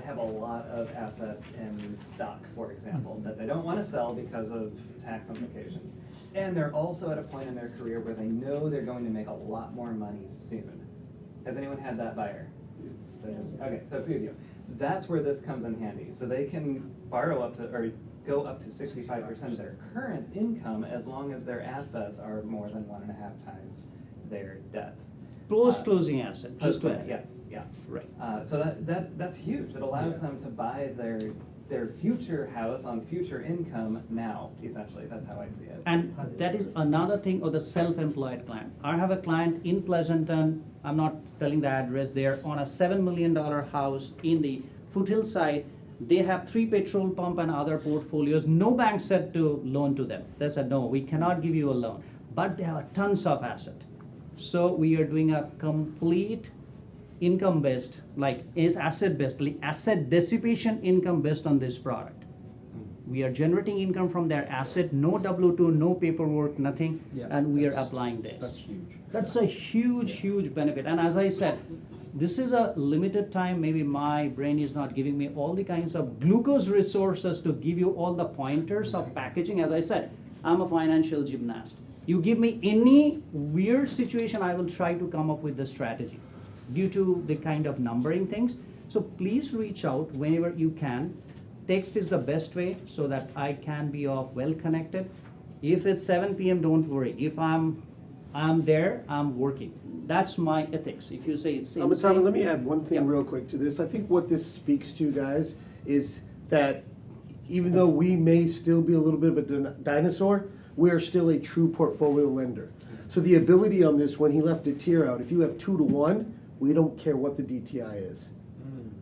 S2: have a lot of assets in stock, for example, that they don't want to sell because of tax implications, and they're also at a point in their career where they know they're going to make a lot more money soon. Has anyone had that buyer? Okay, so a few of you. That's where this comes in handy. So they can borrow up to, or go up to 65% of their current income as long as their assets are more than 1.5 times their debts.
S17: Post-closing asset, just to add.
S2: Yes, yeah.
S17: Right.
S2: So that's huge. It allows them to buy their future house on future income now, essentially. That's how I see it.
S17: And that is another thing of the self-employed client. I have a client in Pleasanton, I'm not telling the address there, on a $7 million house in the Foothill side. They have 3 petrol pump and other portfolios. No bank said to loan to them. They said, no, we cannot give you a loan. But they have tons of asset. So we are doing a complete income-based, like is asset-based, like asset dissipation income based on this product. We are generating income from their asset, no W-2, no paperwork, nothing, and we are applying this.
S4: That's huge.
S17: That's a huge benefit. And as I said, this is a limited time. Maybe my brain is not giving me all the kinds of glucose resources to give you all the pointers of packaging. As I said, I'm a financial gymnast. You give me any weird situation, I will try to come up with the strategy due to the kind of numbering things. So please reach out whenever you can. Text is the best way so that I can be well connected. If it's 7 p.m., don't worry. If I'm there, I'm working. That's my ethics. If you say it's
S3: Amitava, let me add one thing real quick to this. I think what this speaks to, guys, is that even though we may still be a little bit of a dinosaur, we are still a true portfolio lender. So the ability on this, when he left a tier out, if you have 2 to 1, we don't care what the DTI is.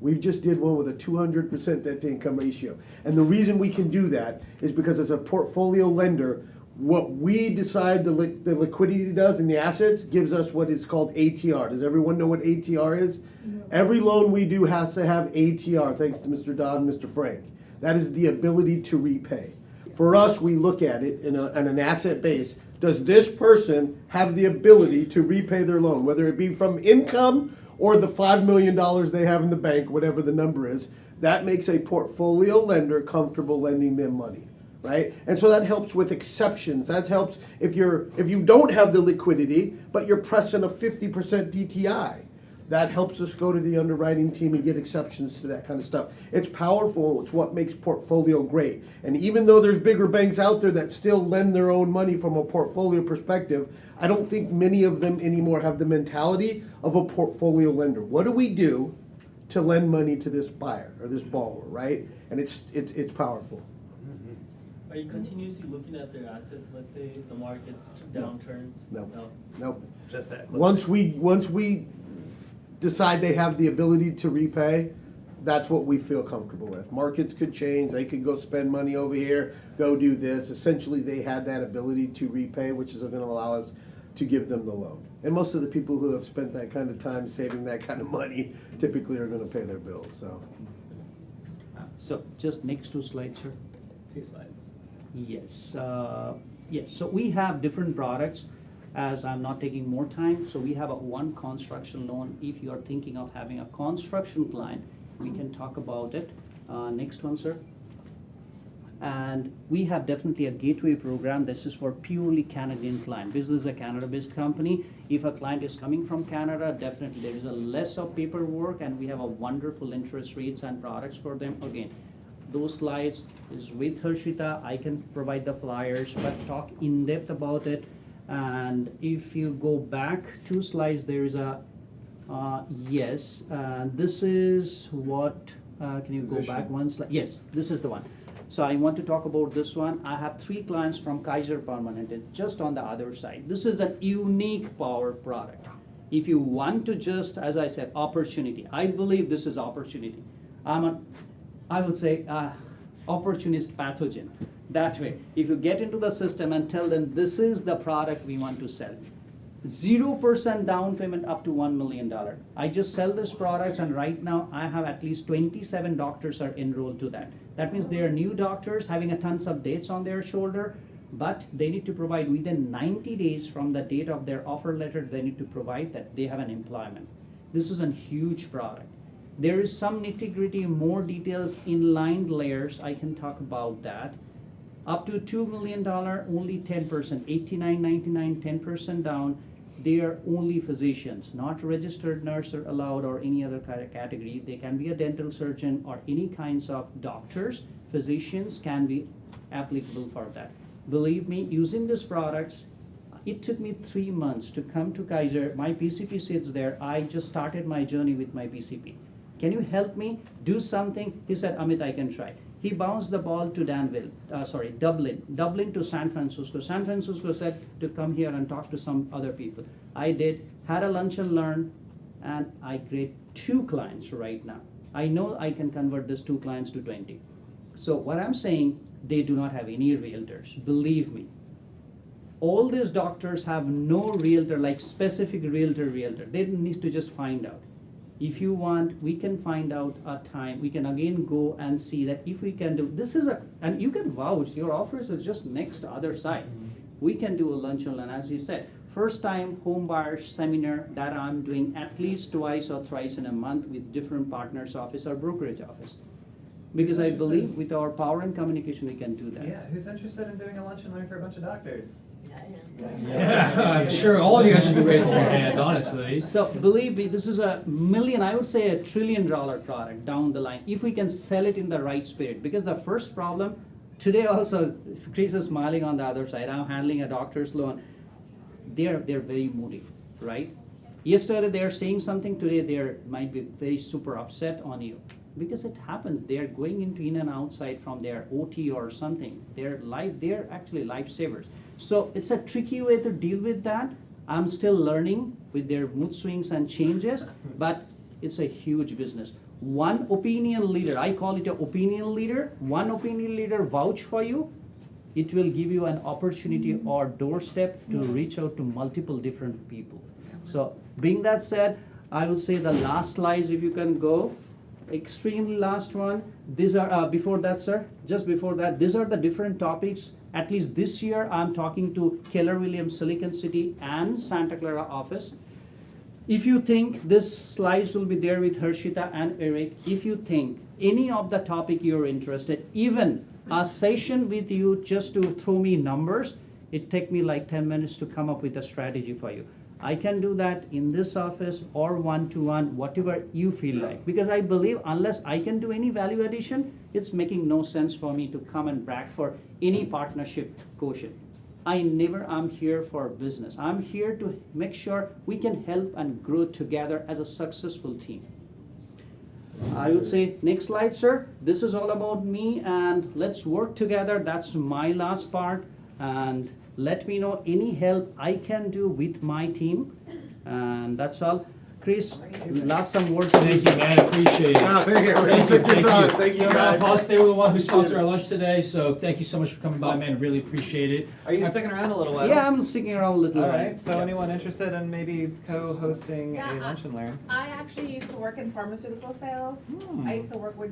S3: We just did one with a 200% debt to income ratio. And the reason we can do that is because as a portfolio lender, what we decide the liquidity does and the assets gives us what is called ATR. Does everyone know what ATR is? No. Every loan we do has to have ATR, thanks to Mr. Dodd and Mr. Frank. That is the ability to repay. For us, we look at it in an asset base. Does this person have the ability to repay their loan, whether it be from income or the $5 million they have in the bank, whatever the number is? That makes a portfolio lender comfortable lending them money, right? And so that helps with exceptions. That helps if you don't have the liquidity, but you're pressing a 50% DTI. That helps us go to the underwriting team and get exceptions to that kind of stuff. It's powerful. It's what makes portfolio great. And even though there's bigger banks out there that still lend their own money from a portfolio perspective, I don't think many of them anymore have the mentality of a portfolio lender. What do we do to lend money to this buyer or this borrower, right? And it's powerful.
S18: Are you continuously looking at their assets? Let's say the market's downturns.
S3: No.
S2: Just that.
S3: Once we decide they have the ability to repay, that's what we feel comfortable with. Markets could change. They could go spend money over here, go do this. Essentially, they had that ability to repay, which is going to allow us to give them the loan. And most of the people who have spent that kind of time saving that kind of money typically are going to pay their bills.
S17: So just next 2 slides, sir.
S2: 2 slides.
S17: Yes. Yes. So we have different products. As I'm not taking more time, so we have a one construction loan. If you are thinking of having a construction client, we can talk about it. Next one, sir. And we have definitely a gateway program. This is for purely Canadian client. This is a Canada-based company. If a client is coming from Canada, definitely there is a less of paperwork, and we have a wonderful interest rates and products for them. Again, those slides is with Harshita. I can provide the flyers, but talk in depth about it. And if you go back 2 slides, there is a yes. This is what. Can you go back 1 slide? Yes, this is the one. So I want to talk about this one. I have 3 clients from Kaiser Permanente, just on the other side. This is a unique power product. If you want to just, as I said, opportunity. I believe this is opportunity. I would say opportunist pathogen. That way, if you get into the system and tell them this is the product we want to sell, 0% down payment up to $1 million. I just sell these products, and right now I have at least 27 doctors are enrolled to that. That means they are new doctors having a tons of dates on their shoulder, but they need to provide within 90 days from the date of their offer letter, they need to provide that they have an employment. This is a huge product. There is some nitty-gritty, more details, inlined layers. I can talk about that. Up to $2 million, only 10%, $89.99, 10% down. They are only physicians, not registered nurse or allowed or any other category. They can be a dental surgeon or any kinds of doctors. Physicians can be applicable for that. Believe me, using these products, it took me 3 months to come to Kaiser. My PCP sits there. I just started my journey with my PCP. Can you help me do something? He said, Amit, I can try. He bounced the ball to Dublin to San Francisco. San Francisco said to come here and talk to some other people. I did, had a lunch and learn, and I create 2 clients right now. I know I can convert these 2 clients to 20. So what I'm saying, they do not have any realtors, believe me. All these doctors have no realtor, like specific realtor. They need to just find out. If you want, we can find out a time. We can again go and see that if we can do, this is and you can vouch, your office is just next to other side. We can do a lunch and learn, as he said. First time home buyer seminar that I'm doing at least twice or thrice in a month with different partners office or brokerage office. Because I believe with our power and communication, we can do that.
S2: Yeah, who's interested in doing a lunch and learn for a bunch of doctors?
S4: Yeah, I'm sure all of you guys should be raising your hands, honestly.
S17: So believe me, this is $1 million, I would say $1 trillion product down the line, if we can sell it in the right spirit. Because the first problem, today also, Chris is smiling on the other side, I'm handling a doctor's loan. They're very moody, right? Yesterday they're saying something, today they might be very super upset on you. Because it happens, they're going into in and outside from their OT or something. They're actually lifesavers. So it's a tricky way to deal with that, I'm still learning with their mood swings and changes, but it's a huge business. One opinion leader, I call it an opinion leader, one opinion leader vouch for you, it will give you an opportunity or doorstep to reach out to multiple different people. So being that said, I would say the last slides, if you can go, extremely last one. These are, before that, sir, just before that, these are the different topics. At least this year, I'm talking to Keller Williams Silicon City and Santa Clara office. If you think this slides will be there with Harshita and Eric, if you think any of the topic you're interested, even a session with you just to throw me numbers, it take me like 10 minutes to come up with a strategy for you. I can do that in this office or one-to-one, whatever you feel like. Because I believe unless I can do any value addition, it's making no sense for me to come and brag for any partnership quotient. I never am here for business. I'm here to make sure we can help and grow together as a successful team. I would say, next slide, sir. This is all about me, and let's work together. That's my last part. And let me know any help I can do with my team. And that's all. Chris, last some words.
S4: Thank you, man. Appreciate it.
S3: Ah, thank you.
S4: Thank you.
S3: Take your time. Thank you, guys.
S4: Paul, they were the one who sponsored our lunch today, so thank you so much for coming by, man. Really appreciate it.
S2: Are you sticking around a little while?
S17: Yeah, I'm sticking around a little
S2: All
S17: while.
S2: right. So anyone interested in maybe co-hosting
S1: Yeah,
S2: a lunch and learn?
S1: I actually used to work in pharmaceutical sales. I used to work with